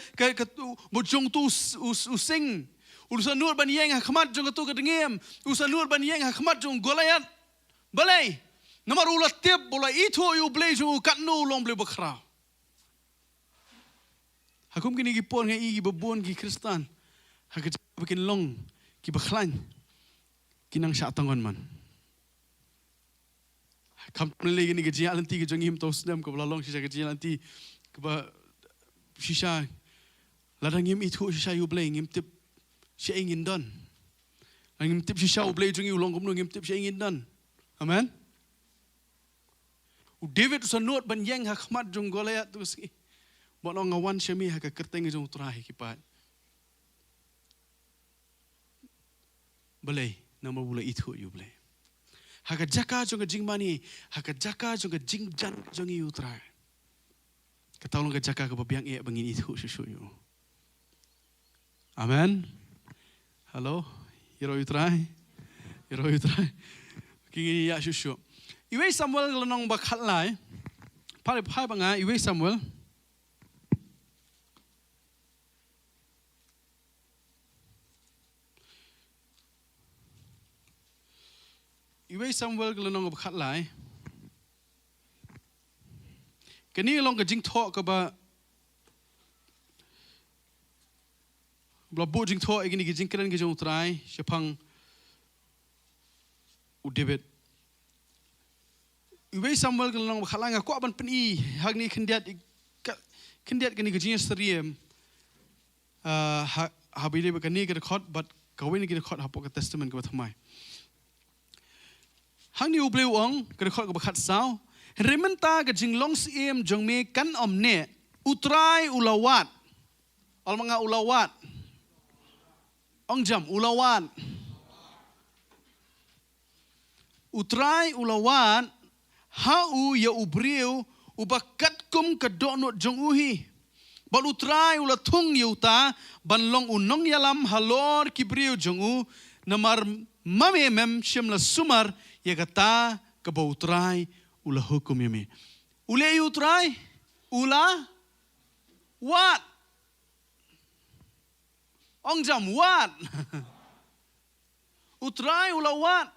bu jong tu using. Usanut ban yeng khmat jong tu ke dengem. Usanut ban yeng khmat jong Goliat. Balai. Namar ulat tip bola itu U Blei jong katnu long Blei bakhrah. Hakum kini gipon ngai igi babon ki Kristan. Hakat bikin long ki bakhlan. Kinang sya tangon man. Kam lagi ni gejia lanti ke jongim tos dem ke long sisa gejia lanti ke ba sisa ladang ngim itu sisa U Blei ngim tip sya ingin don. Ngim tip sisa U Blei jongi ulong kumno ngim tip sya ingin don. Amen. U David sanut ban yeng hakmat jong Goliat tu ski. Bono ngawan syami haka kerteng jong terahi kipat. Balai nama bula itu U Blei. Haka jaka jong jing mani, haka jaka jong jing jan jong U terahi. Katolong ke jaka ke babiang ia bangin itu susu yu. Amen. Halo, hero U terahi. Hero U terahi. Kini ya susu. Iwe Samuel lenong bakal lai. Pai banga Iwe Samuel. Iwe Samuel kalau nong berkat lai, kini long kejing thok ke ba, belabu jing thok ini kejing keren kejong trai, siapang U David. Iwe Samuel kalau nong berkat lai, aku aban peni, hak ni kendiat kini kejing seriem, habis dia berkini kita khot, but kawin kita khot hapok ke testament ke bathamai. Hang ni U Blei uang kerja ke bakat sao, rementa ke jinglong siem jong me kan omne utrai ulawat, almanga ulawat, ongjam ulawat, utrai ulawat, hau ya ubriu ubakatkum ke dohnud jong uhi, bal utrai ulatung yuta banlong unong yalam halor kibriu jong u namar mamemem shimla sumar ya kata ke bau utrai ula hukum yami. Ule utrai ula wat. Ongjam wat. Utrai ula wat.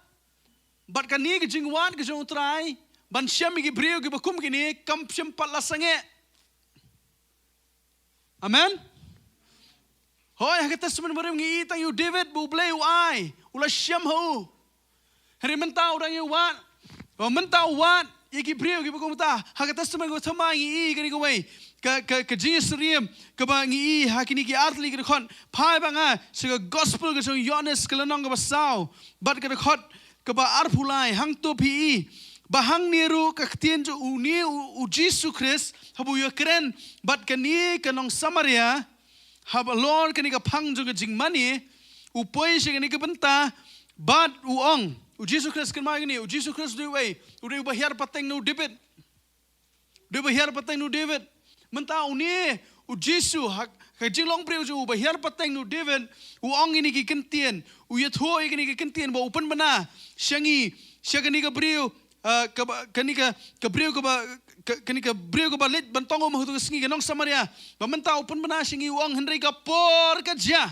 Bat kani ke jing wat ke jong utrai ban siam gi brio gi bakum gini kam siam patla sange. Amen. Hoi hak testament merem ngi tang you David bu Blei u ai ula siam ho. Hari mentau orang you wat. O mentau wat gi brio gi bakum ta hak testament go thamai ngi gani go wei. Ke Jesus riem ke ba ngi hakini ki artli ke khot phai banga sega gospel ke so Yohanes ke lanong ke basau bat ke khot ke ba arphulai hang to pi bahang niru ke tien jo uni u Jesus Christ habu yo kren bat ke ni ke nong Samaria hab Lord ke ni ke phang jo ke jing mani u poi se ke ni ke benta bat u ong u Jesus Christ ke ma ni u Jesus Christ du wei u de ba hiar pateng no David de ba hiar pateng no David mentau ni u Jesu hak jing long preu ju ba hiar pateng nu David u ong ini ki kentien u ye thoi ki ni ki kentien ba upan bana syangi syagani ka preu kani ka preu ka ba kani ka preu ka ba let bantong ma hu singi ka nong Samaria ba mentau upan bana syangi u ong henry ka por ka ja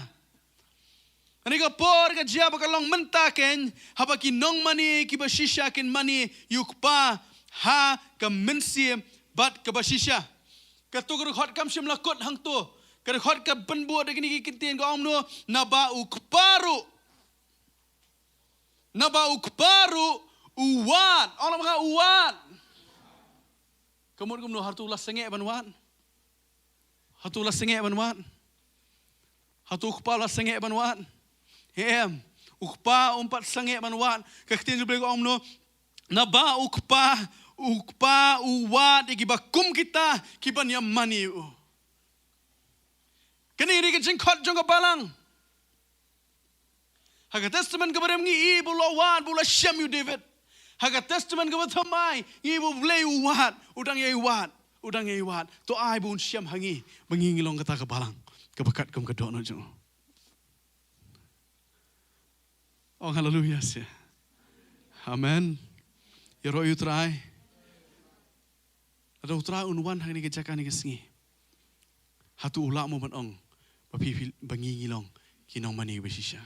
ani ka por ka ja ba ka long menta ken haba ki nong mani ki ba shisha ken mani yukpa ha ka mensie bat ka ba shisha Katu kau khot kam sim lakot hang tu, kau khot kam penbuat dengan ni kintian kau amno naba ukparu uwan, orang makan uwan. Kemudian kamu hartu ulas sengek banwan, hartu ulas sengek banwan, hartu ukpa ulas sengek banwan, ukpa umpat sengek banwan, kintian juga kau amno naba ukpa uwat iki bakum kita kiban yang mani u. Kini iri ke jengkot jengkot balang. Hak testament ke barem ngi ibu lawan bula syam you David. Hak testament ke bathamai ibu Blei uwat udang ye uwat to ai bun syam hangi mengingi long kata ke balang ke bakat kum ke dohnud jo. Oh haleluya sih. Amen. Ya roh you try. Ada utara unwan hari ni kejakan ni kesengi. Hatu ulak mo banong, bapi bangi ngilong kinong mani besisha.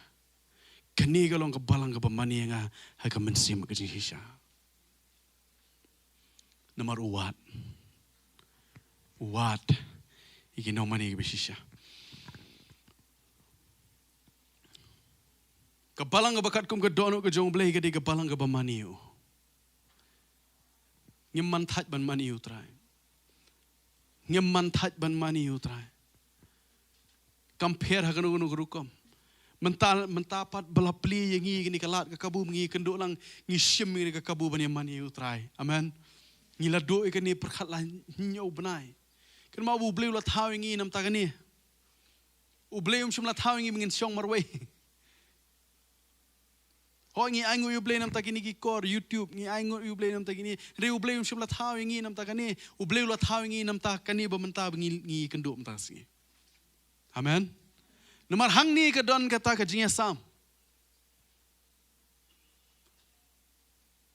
Kani galong kebalang kepamani yang hak mensim kesisha. Nomor uwat, ikinong mani besisha. Kebalang kebakat kum kedono kejong Blei kedi kebalang kepamani u. Ngemantat ban mani utrai. Ngemantat ban mani utrai. Compare hakan unu gerukom. Mentapat belapli yang ngi kalat ke kabu ngi kenduk lang ngi sim ngi ke kabu ban mani utrai. Amen. Ngi lado ikan ni perkat lah nyau benai. Kan mau Blei ulat tahu ngi nam takani. U Blei sim ulat tahu ngi mengin siong marway. Ho ngi aingu U Blei nam takini ki kor YouTube ngi aingu U Blei nam takini re U Blei sim la thau ngi nam takani U Blei la thau ngi nam takani ba menta ngi kenduk menta singi. Amen. Nomor hang ni ke don kata ke jinga sam.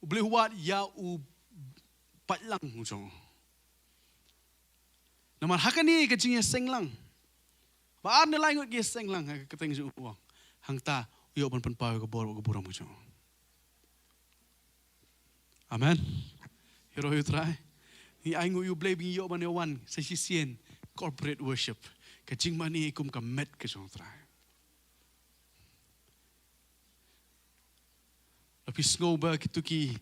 U Blei wat ya u Balang jong. Nomor hakani ke jinga senglang. Ba an lai ngut ge senglang ke teng ju uang. Hang ta yo ban pau ke bor ke buram jo. Amen. Hero you try. Ni aingu you Blei bi yo ban wan sa sien corporate worship. Ke jing mani kum ka met ke jong try. Tapi snowba kituki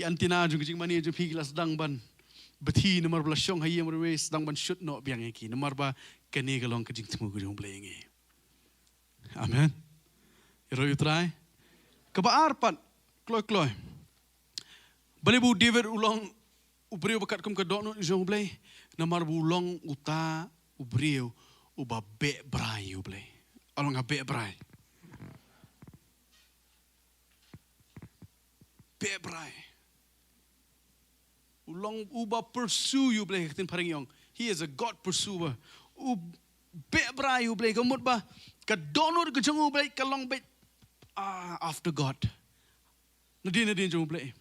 antina jong jing mani jo pi kelas dang ban beti nomor belasyong hayi merwe sedang ban shoot no biang iki nomor ba kene galong ke jing temu ke jong Blei ngi. Amen. Hero you try. Kebaar pat kloy. Bali bu David ulong ubriu bakat kum ke dohnud jong Blei. Namar bu ulong uta ubriu uba be brai you Blei. Along be brai. Be brai. Ulong uba pursue you Blei ketin paring yong. He is a God pursuer. Be brai you Blei kamut ba ke dohnud ke jong Blei kalong be after God. Nadin jong Blei.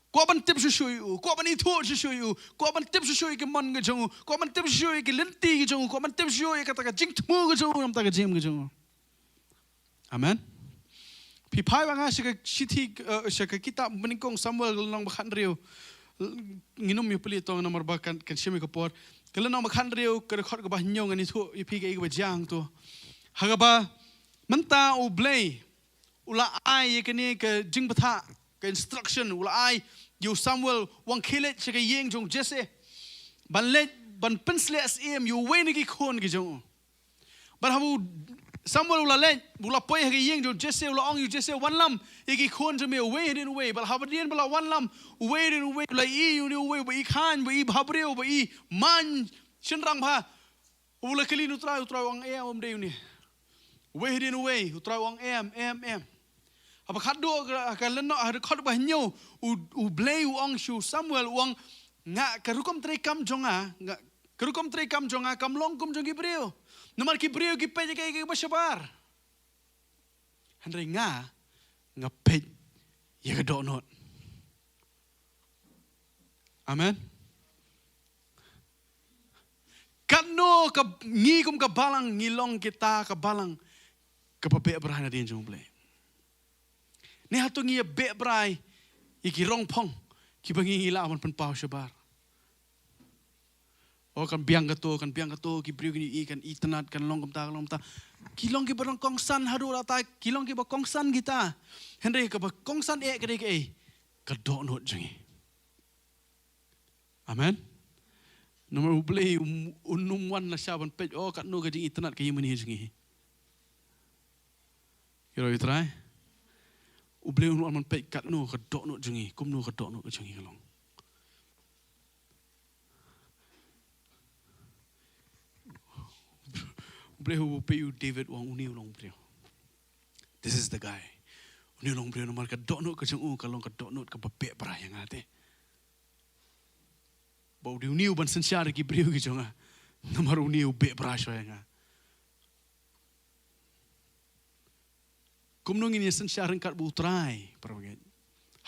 Ko ban tip su yu, ko ban itu su yu, ko ban tip su yu ke man ke jong, ko ban tip su yu ke lenti ke jong, ko ban tip su yu ke ta ke jing tmu ke jong, nam ta ke jim ke jong. Amen. pai banga siti kita meningkong Samuel nang bakhan riu nginum yu peli tong nomor bakan kan shemi kapor kalau nang bakhan riu ke khot ke bah nyong ani thu ipi ke ba jang tu hagaba menta U Blei ula ai ke ni ke jing batha ke instruction ula ai yu Samuel wang khilet che ke yeng jong Jesse ban let ban pensle SM yu we ni ki khon ki jong ban habu Samuel ula let ula poi ke yeng jong Jesse ula ong yu Jesse wan lam ki khon je me we din we bal habu din bala wan lam we din we la I yu ni we ba I khan ba I bhabreu ba I man shin rang pha ula kali nu tra wang em de ni we din we tra wang em apa khadu ka leno har khad ba nyo U Blei u ong shu Samuel wang nga karukom tre kam jonga nga karukom tre kam jonga kam long kum jongi breu nomar ki breu ki pe ke bashabar handre nga pe ye ka dohnud amen kano ka ngi kum ka balang ngilong kita ka balang ka pape brahana din jong Blei ni hatu ngi be brai iki rong pong ki bangi ngila aman pen pau shabar o kan biang gato ki briu ni kan I tenat kan long ta ki long ki barang kongsan haru rata ki long ki ba kongsan kita henry ka ba kongsan ke ka dohnud jengi amen nomor U Blei unum wan la shaban pej o kan no ga jing I tenat ka yimani jengi kiro itrai U Blei unu aman pek kat nu ka dohnud jengi kum nu ka dohnud jengi kalong U Blei hu pe u David wang uni long Blei this is the guy uni long Blei nomor ka dohnud ka jeng kalong ka dohnud ka pape bra yang ate bau di uni ban sensyar ki Blei ki jonga nomor uni u be bra sho yang kumnong ini sensyar kat bu trai perbagai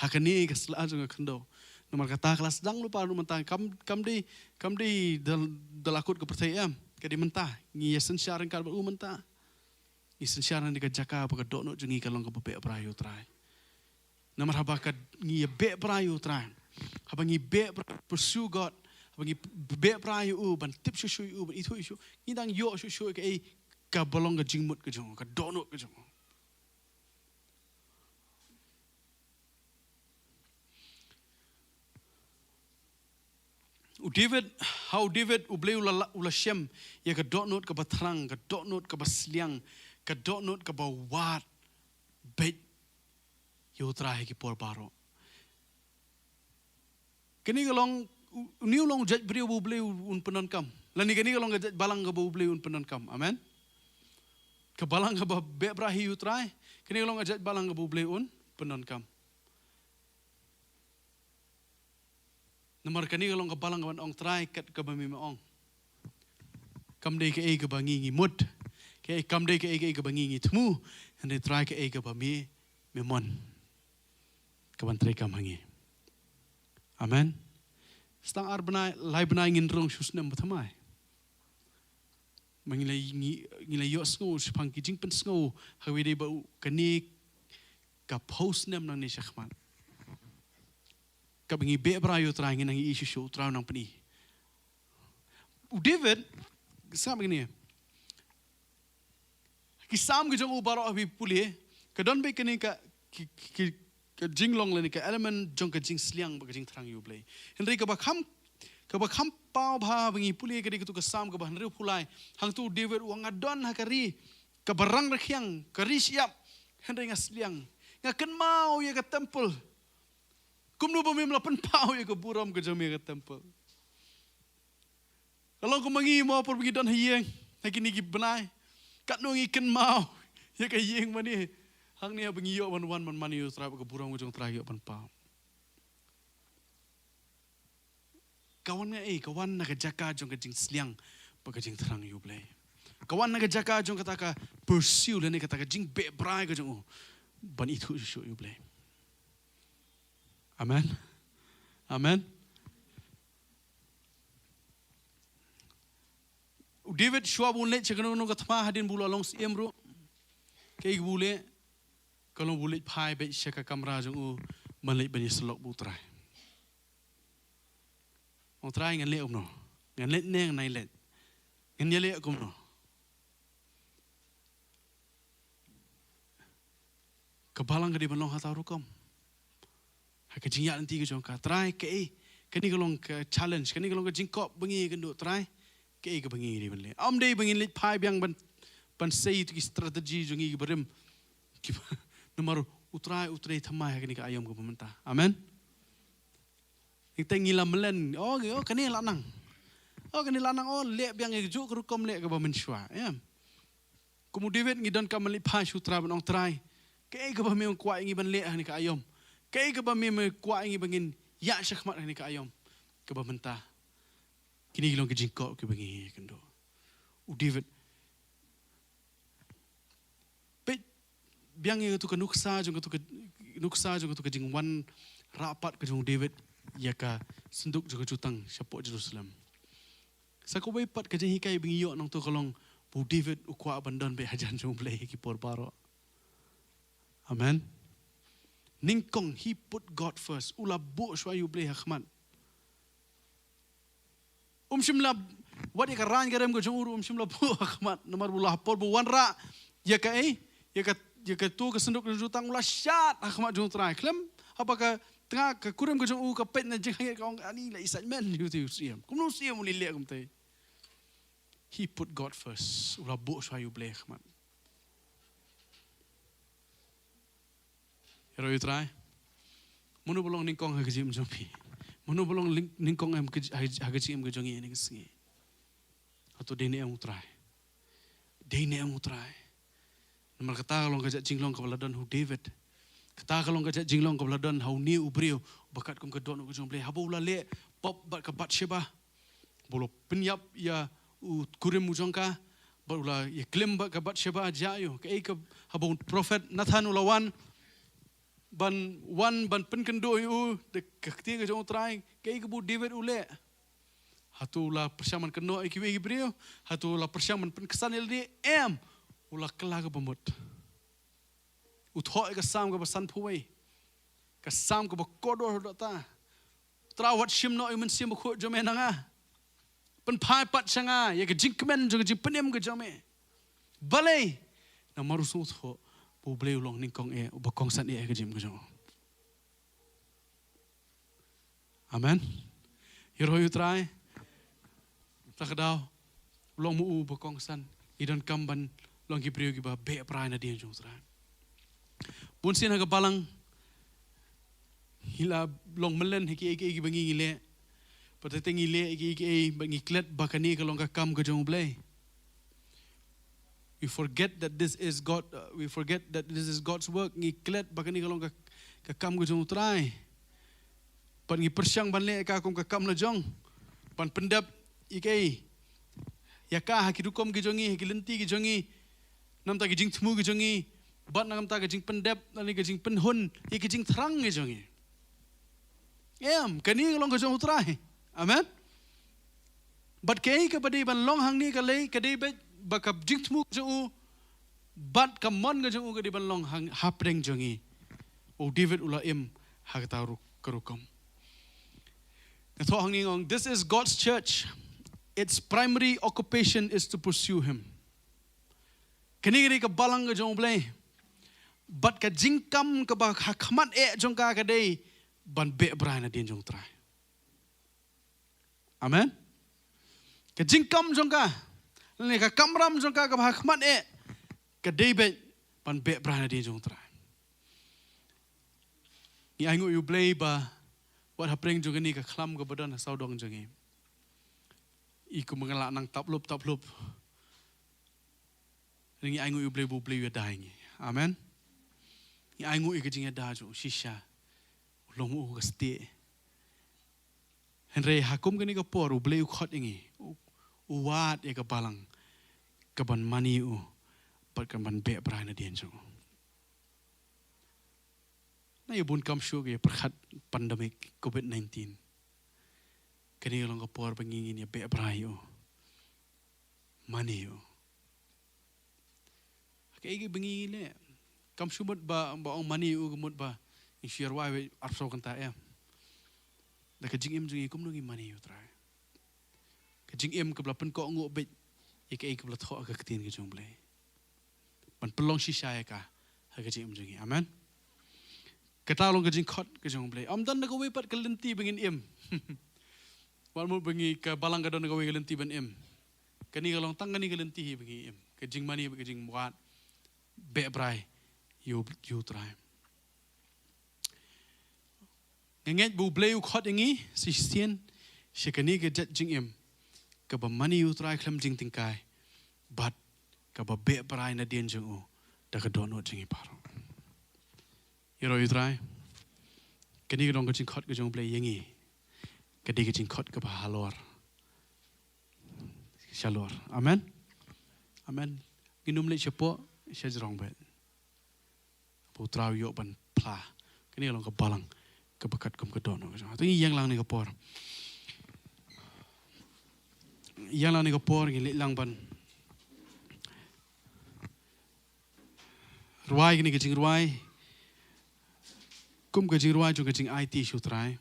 hakani ka sla jong khando nomor kata kelas dang lupa nu mentang kam di dalakut ke pertayam ke di mentah ngi sensyar kat bu mentah ni sensyar ni ka jaka pa ka dohnud jengi kalong ka be prayu trai nomor haba ka ngi be prayu trai haba ngi be pursue God haba ngi be prayu ban tip shu ban itu isu ni dang yo shu ke ka bolong ka jingmut ke jong ka dohnud ke jong David U Blei ula shem ya ka dohnud ka batrang ka dohnud ka basliang ka dohnud ka bawat bet yo trahe ki por baro kini kalong ni long jaj brio U Blei un penon kam lani kini kalong jaj balang ka U Blei un penon kam amen ka balang ka be brahi yo trahe kini kalong jaj balang ka U Blei un penon kam nomor kani kalong kabalang kawan ong try kat ka bami maong kam dei ke ka bangi ngi mut ke kam dei ke ka bangi ngi tmu and they try ke ka bami memon kawan try kam hangi amen stang ar bnai lai bnai ngin rong shusnem bthamai mangilai ngilai yo sngo spang ki jing pen sngo hawi dei ba kani ka post nem nang ni shakhman kabingi be brayo trang nang I isu traw nang pani U David sam gini ki sam gi jong u baro abi puli ka don be kini ka jinglong le ni ka element jong ka jing sliang ba ka jing trang U Blei henry ka ba kham pau bha bingi puli ka tu ka sam ka ba henry pulai hang tu David wang adon ha kari ka barang rakhyang ka ri siap henry ngasliang ngaken mau ya ka temple kumnu bumi melapan pau ya ke buram ke jami ke temple. Kalau ku mangi mau pergi dan hieng, lagi ni benai, kat nungi ken mau ya ke hieng mani, hang ni abang iyo wan man mani yo terap ke buram ke jong terakhir pan pau. Kawan nga kawan nak jaka jong ke jing sliang, ke jing terang U Blei. Kawan nak jaka jong kata ka pursue le ni kata ka jing be brai ke jong ban itu isu U Blei. Amen. Amen. David shua bun le chekano no katma hadin bula long siem ru ke bule Kalau bulit pai bet syaka kamera jong malik bani selok bu try. Ong try ngan le no. Ngan let neng nai let. Ngan ye le kum no. Kebalang ke di balong hatau rukom. Hak jingyak nanti ke jong ka try ke kani kalong ke challenge kani kalong ke jingkop bengi ke nduk try ke bengi di ban le. Am dei bengi let pai biang ban sei tu strategi jongi berim. Nomor utrai thamai kani ka ayam ko pemerintah. Amen. Kita ngila melen. Oh kani lanang. Oh kani lanang oh le biang ke juk rukom le ke ba mensyua. Ya. Kemudian ngidan ka meli pai sutra ban ong try. Ke ba me kuat ngi ban le kani ka ayam. Ke ba me kuat ngi bangin ya syakmat kani ka ayam. Ke ba mentah. Kini gilong ke jingkop ke bengi kendo. David biang yang tu ke nuksa jong tu ke jingwan rapat ke jong David ya ka senduk jong jutang syapok Jerusalem. Sako bai pat ke jing hikai bingiyo nang tu kalong bu David ukwa abandan be hajan jong Blei ki por baro. Amen. Ningkong he put God first. Ula bu shwa U Blei khmat. Shimla wat ka ran garem ke jong shimla bu khmat nomor bulah por bu wanra ya ka ya ke tu ke senduk jutang ulah syat khmat jong try klem apakah tengah ke kurem ke jong ke pet na jing ka ong ani la assignment you siam kum no siam uli le kum tai he put God first ulah bu shwa U Blei khmat hero you try munu bolong ningkong ha kejim jompi munu bolong ningkong em ha kejim ke jongi ni kesingi atau dene em try Nomor kata kalau ngajak jinglong ke beladan hu David. Kata kalau ngajak jinglong ke beladan hau ni ubriu bakat kum ke dohnud ke jong Blei. Habo ula le pop bat ke bat Sheba. Bolo penyap ya kurim mujongka. Bat ula ya klaim bat ke bat Sheba jayu. Ke habo prophet Nathan ulawan ban penkendo yu de kekti ke jong try. Ke bu David ule. Hatu ula persiaman keno ikiwe ibriu. Hatu ula persiaman penkesan ildi Ula kelah ke pemut. Uthoi ke sam ke basan puai. Ke sam ke bakodor data. Terawat sim no imen sim khot jome nanga. Pen pai pat sanga ya ke jingkmen jo ke jingpenem ke jome. Balai na marusu tho bu Blei ulong ningkong bakong san ke jim ke jome. Amen. Hiro you try. Takdau ulong mu bakong san idan kamban long ki priyo ki ba be prai na dia jong tra. Pun sin ha Balang hila long melen ki bangi ngile. Patete ngile ki bangi klet bakani ka long ka kam ka jong Blei. We forget that this is God's work. Ngi klet bakani ka long ka kam ka jong trai. Pan ngi persyang ban le ka kong ka kam la jong. Pan pendap ikai yaka hakidukom ki jongi hakilenti ki jongi nam ta ke jing thmu ke jongi bat nam ta ke jing pendep ani ke jing penhun i ke jing thrang ke jongi kani long ke jong utrai amen bat ke badi ban long hang ni ke le ke de ba kap jing thmu jo bat ka mon ke jong ke di ban long hang hapreng jongi o David ula ha ta ru karukom hang ni ngong this is God's church. Its primary occupation is to pursue him. Kini ke Balang ke jong Blei. Bat ka jingkam ke ba khmat jong ka dei ban be brai na din jong trai. Amen. Ke jingkam jong ka. Ni ka kamram jong ka ba khmat ke dei be ban be brai na din jong trai. Ni aingu U Blei ba wat hapreng jong ni ka khlam ke badan saudong jong Iku mengelak nang taplup. Ringi aingu U Blei bu Blei ya daingi. Amen. Ni aingu ke jing da jo shisha. Long u ke sti. Henry hakum ke ni ke por U Blei khot ingi. Uwat ya ke Balang. Ke ban mani u. Pat ke ban be brai na dien jo. Na ya bun kam syu ke perkhat pandemik COVID-19. Kini long kapor pengingin ya be brayo mani yo. Kaya bengi le Kam shumut ba ong mani u gumut ba in share wai arso kan ta em. Da ka jing em jing kum nungi mani u trai. Ka jing em ka bla pen ko ngo bet ik ek bla tho ka tin ka jong blei. Man pelong shisha ya ka ha ka jing em jing. Amen. Kata long ka jing khot ka jong blei. Am dan na ka we pat ka lenti bengin em. Wal mu bengi ka balang ka don ka we ka lenti ben em. Kani ka long tang kani ka lenti hi bengi em. Ka jing mani ka jing muat be brai you try. Ngenget bu blei u khot ingi si sien shikani ka jet jing em. Ka ba mani u try klam jing tingkai. But ka ba be brai na dien jing u da ka dohnud jing iparo. Yero u try. Kani ka dong ka jing khot ka jong blei yengi. Kadi ka jing khot ka ba halor. Shalor. Amen. Amen. Ginum le chapo shajrong bet. Putra yo ban pla. Kini long ka balang ka bakat kum ka dono. Tu yang lang ni ka por. Yang lang ni ka por ngi lang ban. Ruai kini ka jing ruai. Kum ka jing ruai jung ka jing IT shutrai.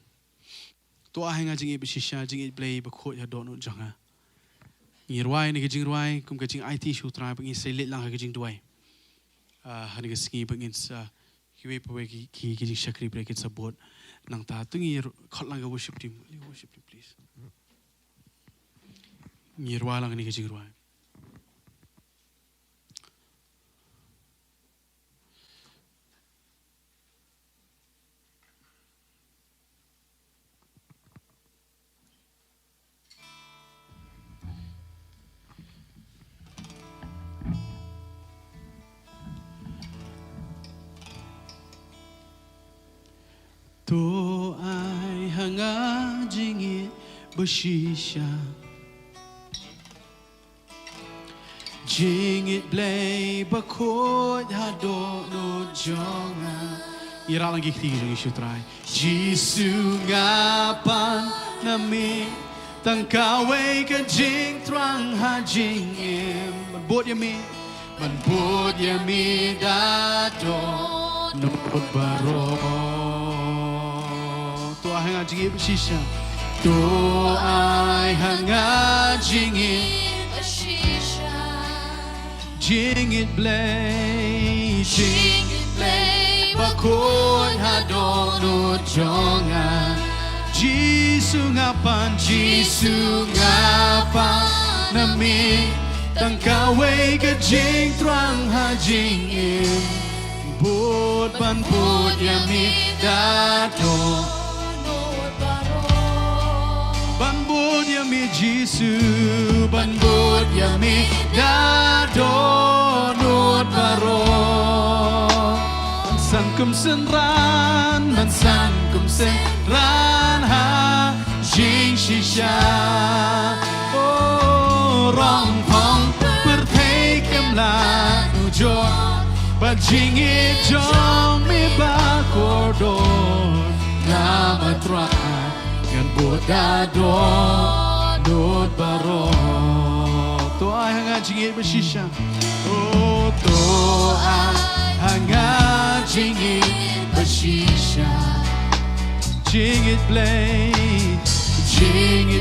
Tu ah nga jing ibishisha jing iblei ba khot ya dono janga. Ngi ruai ni ka jing ruai kum ka jing IT shutrai ba ngi selit lang ka jing duai. Hani ka singi ba ngin sa kiwe pa we ki jing shakri break it sabot nang ta tu ngi khot lang ka worship team please. Ngi ruai lang ni ka jing ruai. To ai hanga jingit bershisha jingit blei bakot hado no jonga ira lagi ketiga jong isu try Jisu ngapan nami tangkawe ke jing trang ha jing em man bot yami dado no baro hanga jingit bershisha to ai hanga jingit bershisha jingit blei bakon hadong no jonga Jisu ngapan nami tangkawe ke jing trang ha jing em bot yami dado Banbud yami Jisu, banbud yami dohnud baro. Mansangkum senran ha jing shisha. Oh, rong pong perthei kemlan ujor, bajing ijong mi bakordon nama trai. Boda dohnud baro to ai hanga jingit bershisha oh to ai hanga jingit bershisha jingit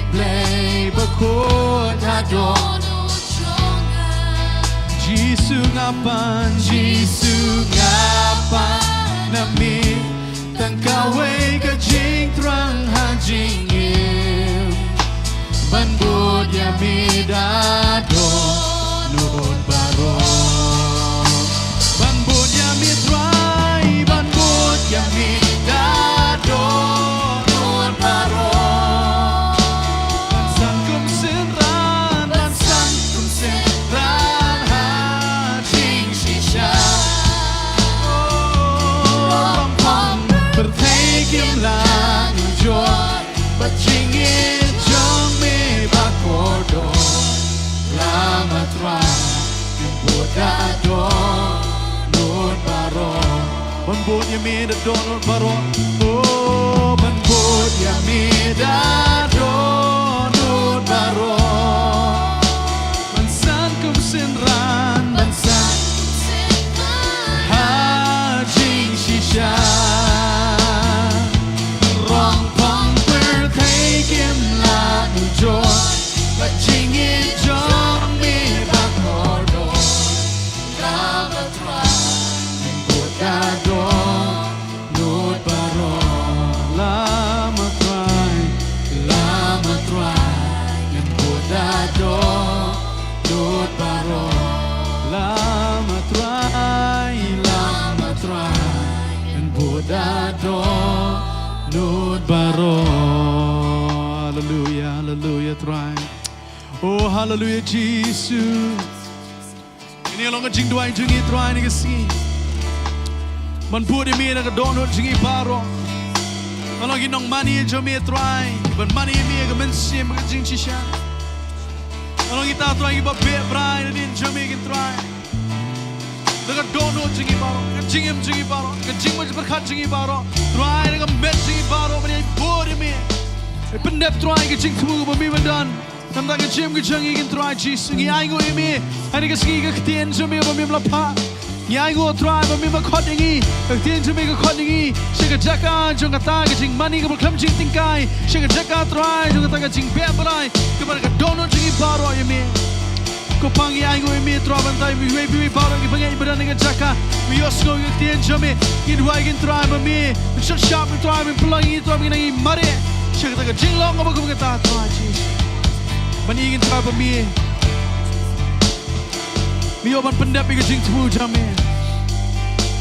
blei bakot hadong Jisu ngapan nami tangkawe ke jing trang ha jing em banbud yami dohnud baro banbud yami try banbud yami dohnud baro mansangkum senran ha jing shisha Kim lang ujor bajingin jong me bakodo lama try boda dohnud baro banbud yami dohnud baro oh banbud yami dohnud baro mansangkum senran ha Hallelujah, Jesus. Ini long jing dua jing itrai ni kasi. Man pudi mi na dohnud jing iparo. Kalau ginong mani jom itrai. Ban mani mi ga mensim ga jing chisha. Kalau kita try iba be brai na din jom itrai. Daga dohnud jing iparo. Ga jingem jing iparo. Ga jing mo berkat jing iparo. Try daga met jing iparo. Mani pudi mi. Pendep try ga jing tumu ba mi mandan. Tentang kecim kejang ingin try Jesus. Ngi aingo imi. Hari kesegi ke ketien jumi ba mi melapa. Ngi aingo try ba mi khot ingi. Ketien jumi ke khot ingi. Shega jaka jong kata kecing mani ke berklam jing tingkai. Shega jaka try jong kata kecing be berai. Ke bar ke dohnud jing baro imi. Ko pangi aingo imi try bantai mi we baro ki pangi ibadan ke jaka. Mi osno ke ketien jumi. Ngi dua ingin try ba mi. Shot sharp try mi pelangi try mi ngi mari. Shega kata kecing long ba ko kata try Jesus. Mani ingin try ba mi. Mi oban pendap mi jing temu jame.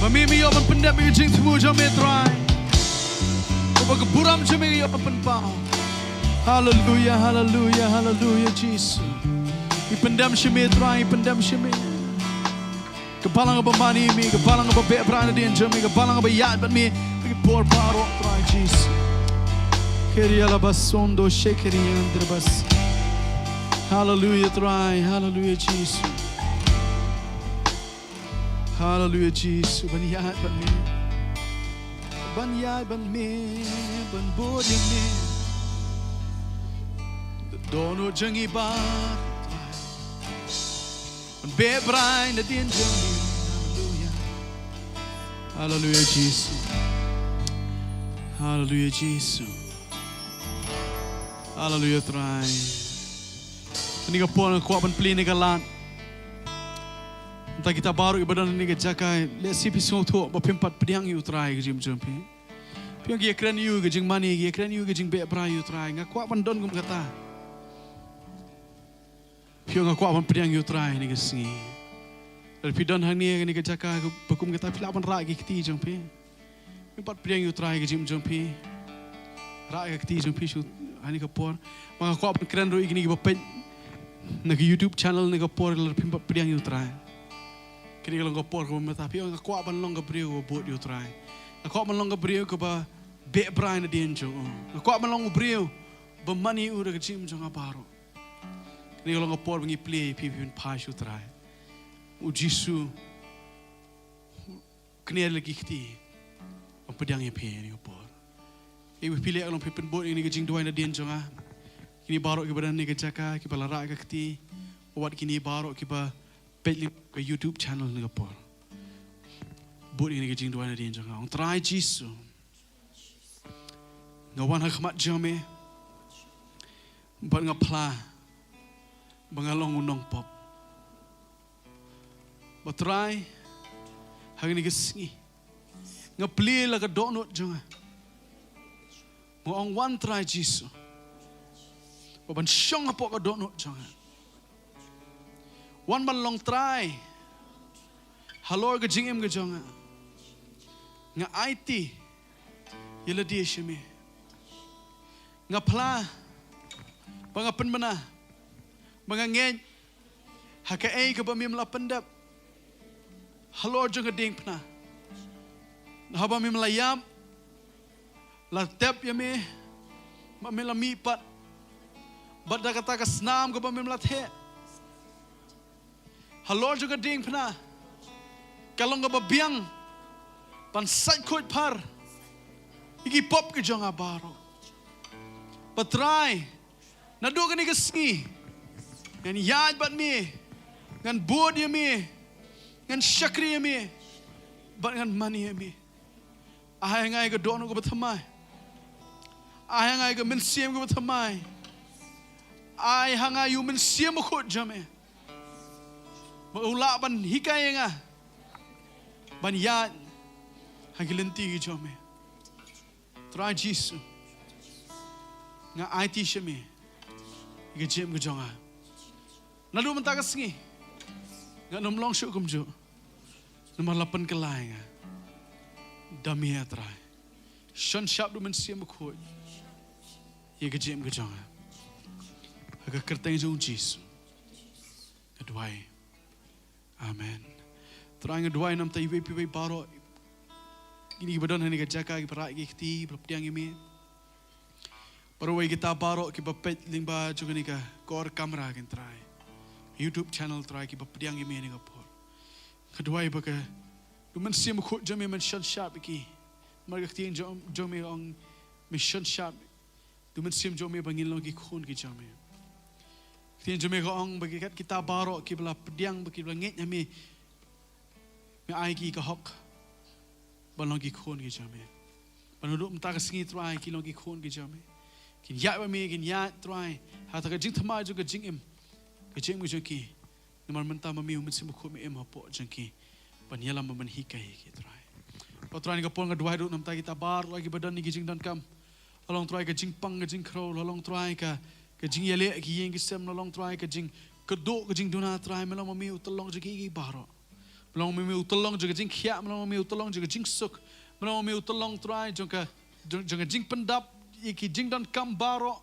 Ba mi oban pendap mi jing temu jame try. Ko ba buram jame yo pa penpao. Hallelujah, hallelujah, hallelujah Jesus. I pendam shame try, pendam shame. Kepalang ba mani mi, kepalang ba be brana din jame, kepalang ba yat ba mi. Por paro try Jesus. Keria la basondo shekeri andre bas. Hallelujah, try. Hallelujah, Jesus. Hallelujah, Jesus. Ban yai ban me. Ban yai ban me. Ban bod me. Dohnud jangi bar. Ban be brai na din jangi. Hallelujah. Hallelujah, Jesus. Hallelujah, Jesus. Hallelujah, try. Ini ka pon ko ban pli ni ka lan. Ta kita baru ibadan ni ka jakai le sipi so tho ba pimpat pdiang yu trai ka jim jom pi. Piang gi ekran yu ka jing mani gi ekran yu ka jing be bra yu trai nga kwa ban don gum kata. Piang nga kwa ban pdiang yu trai ni ka singi. Dal pi don hang ni ka jakai ka bakum kata pila ban ra gi kti jom pi. Pimpat pdiang yu trai ka jim jom pi. Ra ga kti jom pi shu ani ka por. Mga kwa ban kran ro igni ba pen. Nag YouTube channel ni kapor lar pimpa priang yu try. Kini kalau kapor ko mata pio nga kwa ban long ka brio ko bot yu try. Nga kwa ban long ka brio ko ba be brai na din jo. Nga kwa ban long brio ba mani u ka chim jo nga baro. Kini kalau kapor ngi play pipin pa yu try. U Jisu kini lagi kiti. Ang pedang ye pe ni kapor. Ibu pilih kalau pipin bot ini ka jing dua na din jo nga. Kini baru kita berani kerjakan, kita larak kekti. Buat kini baru kita pilih ke YouTube channel ni kapor. Buat ini kejing dua nanti jangan. Orang try Jesus. Ngawan hakmat jame. Buat ngapla, bangalong unong pop. Buat try, hari ini kesengi. Ngapli laga dohnud jangan. Ngawang one try Jesus. Baban syong apa ka dohnud jangan. Wan man long try. Halor ka jingim ka jangan. Nga IT. Yala dia syami. Nga pla. Bangapan mana. Bangangeng. Haka ay ka ba mi malapandap. Halor jangan ding pna. Haba mi malayam. Latep yami. Mamilamipat. Bada kata kasnam ko ba mimlathe. Halor juga ding pna. Kalong ka ba biang. Pansay khot par. Iki pop ke jong abaro. Patray. Nado ka ni kasngi. Ngan yad bat mi. Ngan bod yami. Ngan syakri yami. Bat ngan mani yami. Ahay ngay ka doon ko ba thamay. Ahay ngay ka mensiyam ko ba thamay. Ay hanga yu mensia mo khot jame. Maula ban hikay nga. Ban yan. Hagilenti jame. Try Jesus. Nga IT shame. Iga jem ko jonga. Nalu man tagas ngi. Nga nomlong syo kumjo. Namalapan kalay nga. Dami try. Shon shap du mensia mo khot. Iga jem ko jonga. Agak kerteng jong Jesus. Kedua. Amen. Terang kedua nam tai we baro. Ini badan hani kajaka ki perak ki ti pelapdiang ini. Perwai kita baro ki bapet lingba juga ni ka kor kamera kan try. YouTube channel try ki bapdiang ini ni kapur. Kedua baka duman sim khot jame man shan sharp ki. Marga tin jome ong mission sharp. Duman sim jome bangin long ki khon ki jame. Tin jome ko ong bagi kat kita baro ki bela pediang bagi bela nget nyame. Me ai ki ka hok. Balong ki khon ki jame. Banuduk mta ka singi try ki long ki khon ki jame. Kin ya ba me kin ya try. Ha ta ka jing thama ju ka jing im. Ka jing mu ju ki. Namar menta ma mi sim khot me em hapo jang ki. Ban yalam ban hikai ki try. Patran ka pon ka duai du nam ta kita bar lagi badan ni ki jing dan kam. Along try ka jing pang ka jing crow along try ka jing yele ki yeng ki sem along try ka jing kedok ka jing duna try melong mi utelong ju ki baro. Melong mi utelong ju ka jing khia melong mi utelong ju ka jing suk. Melong mi utelong try ju ka jing pendap ki jing dan kam baro.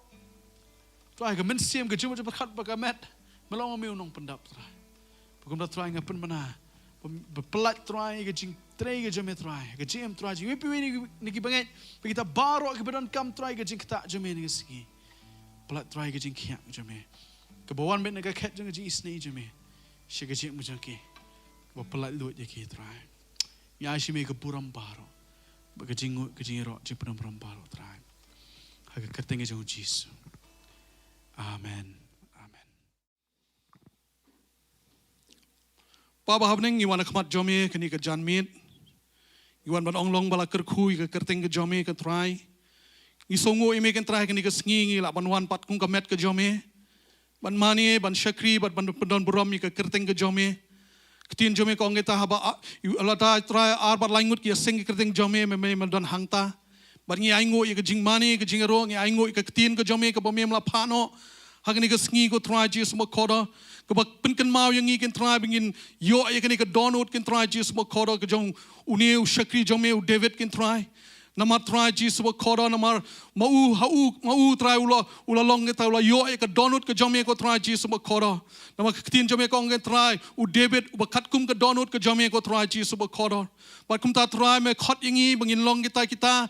Try ka men sim ka jing ju berkhat ba ka met. Melong mi unong pendap try. Pagum da try ngapen mana. Bepelat try ke jing tray ke jame try ke jam try jing wepi ni ki banget kita baro ke badan kam try ke jing tak jame ni segi pelat try ke jing khiak jame ke bawan bet nak kat jing jing isnei jame she ke jing mujang ke bepelat lut je ki try ya shi me ke buram baro ke jing ro jing buram baro try ha ke keteng jing Jesus. Amen. Papa habneng iwan khmat jome kini ke janmit iwan ban onglong bala kerkhui ke kerteng ke jome ke try isongo ime kan try kini ke sngi la ban wan pat kung kamet ke jome ban mani ban shakri ban pendon buram ke kerteng ke jome ketin jome ko ngeta haba ala ta try ar bar langut ki seng ke kerteng jome me don hangta ban ngi aingo ke jing mani ke jing ro ngi aingo ke ketin ke jome ke bomem la phano hagni ke sngi ko try Jesus mo kodo kebak penken mau yang ikan try bingin yo ya kini ke dohnud kan try Jesus mo kodo ke jong uniu shakri jome u David kan try namar try Jesus mo kodo namar mau try ula long ke ula yo ya ke dohnud ke jome ko try Jesus mo kodo namar ketin jome ko kan try u David u katkum ke dohnud ke jome ko try Jesus mo kodo bat kum ta try me khot yang i bingin long kita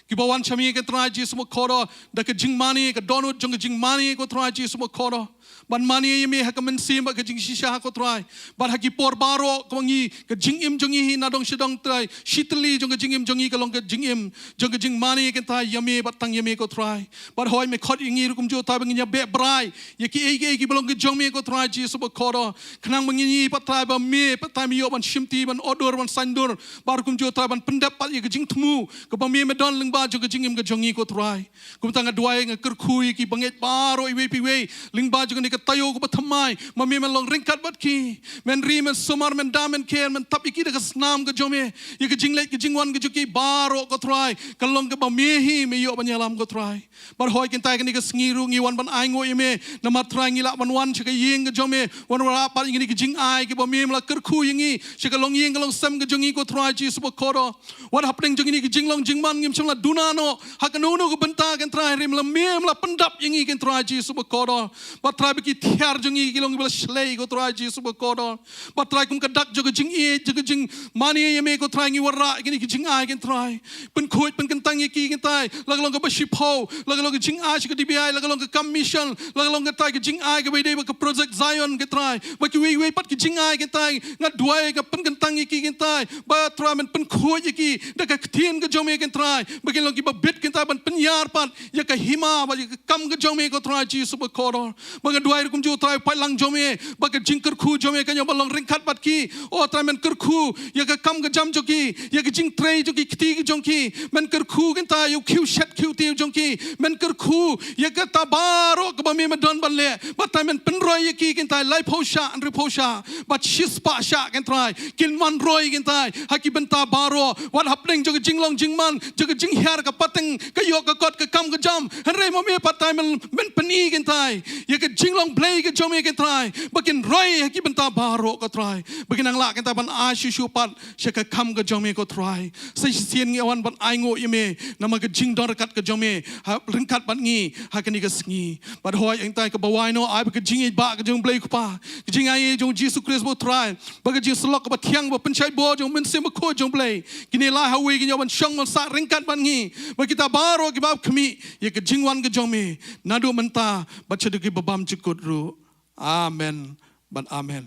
kibawan chami ke try Jesus mo kodo da ke jing mani ke dohnud jong ke jing mani ko try Jesus mo kodo ban mani me hakamen sim ke jing shisha ko try ban haki por baro kwangi ke jing im jongi na dong sidong try shitli jong ke jing im jongi ke long ke jing im jong ke jing mani ke try yame batang yame ko try ban hoy me khot ingi rukum jo ta bangnya be brai yaki eki belong ke jong me ko try Jesus mo kodo knang bangi patrai ba me patai mi yo ban shimti ban odor ban sandur bar kum jo ta ban pendap pat ke jing thmu ke ba me don leng ba jong ke jing im ke jongi ko try kum tanga duai ngker khui ki banget baro iwe piwe leng ba jong ke tayo ko pathamai mami men long ringkat bat ki men ri men sumar men dam men ker men tap iki de snam ke jome ye ke jinglet ke jingwan ke juki baro ko try kalong ke bamehi me yo banyalam ko try bar hoy kin tai ke sngiru ngiwan ban aingo ime na matrai ngila ban wan che ke yeng ke jome wan ra pa ngi ke jing ai ke bamem la kerkhu yingi che ke long yeng ke long sam ke jongi ko try ji subo koro what happening jongi ke jinglong jingman ngim chimla dunano hakanono ko benta kan try rim la mem la pendap yingi kan try ji subo koro bat try ki thiar jongi ki long bela slay ko try ji subo kodo bat try kum kadak jogo jing e jogo jing mani ye me ko try ngi wara ki jing ai kan try pen khoi pen kan tang ki kan tai lag long ko baship ho lag long jing ai ki dbi lag long ko commission lag long ka tai ki jing ai ke we dei ko project zion ke try ba ki we pat ki jing ai ke tai ngat duai ka pen kan tang ki kan tai ba try men pen khoi ki da ka thin ka jome kan try ba ki long ki ba bit kan tai ban pen yar pat ya ka hima ba ka kam ka jome ko try ji subo kodo ba duai kum jo try palang jome ba ka jingker khu jome ka nyom long ringkhat bat ki o try men ker khu ya ka kam ka jam jo ki ya ka jing tray jo ki kti ki jong ki men ker khu kan ta yu khiu shat khiu ti jong ki men ker khu ya ka ta baro ka ba me don ban le ba ta men pen roi ya ki kan ta lai phosha an ri phosha ba shis pa sha kan try kin man roi kan ta ha ki ben ta baro what happening jo ka jing long jing man jo ka jing tiar ka pateng ka yo ka kot ka kam ka jam hanre mo me patai men pani kan tai ya ka jinglong blei ka jom kan tai bakin roi ki benta baro ka try bakin ang la kan ta ban a shu pat she ka kam ka jom ko try sai sien ngi awan ban ai ngo yeme nama ka jing dor kat ka jom ha ringkat ban ngi ha kan ni ka sngi but hoi ang tai ka bawai no ai ba ka jing ba ka jong blei ku pa ka jing ai jong Jesus Christ bo try ba ka jing slok ba thiang ba pen chai bo jong men se ma ko jong blei kini la ha we ki yo ban shong man sa ringkat ban ngi ba kita baro ki ba khmi ye ka jing wan ka jom nadu menta ba chadu ki babam chikut ru amen ban amen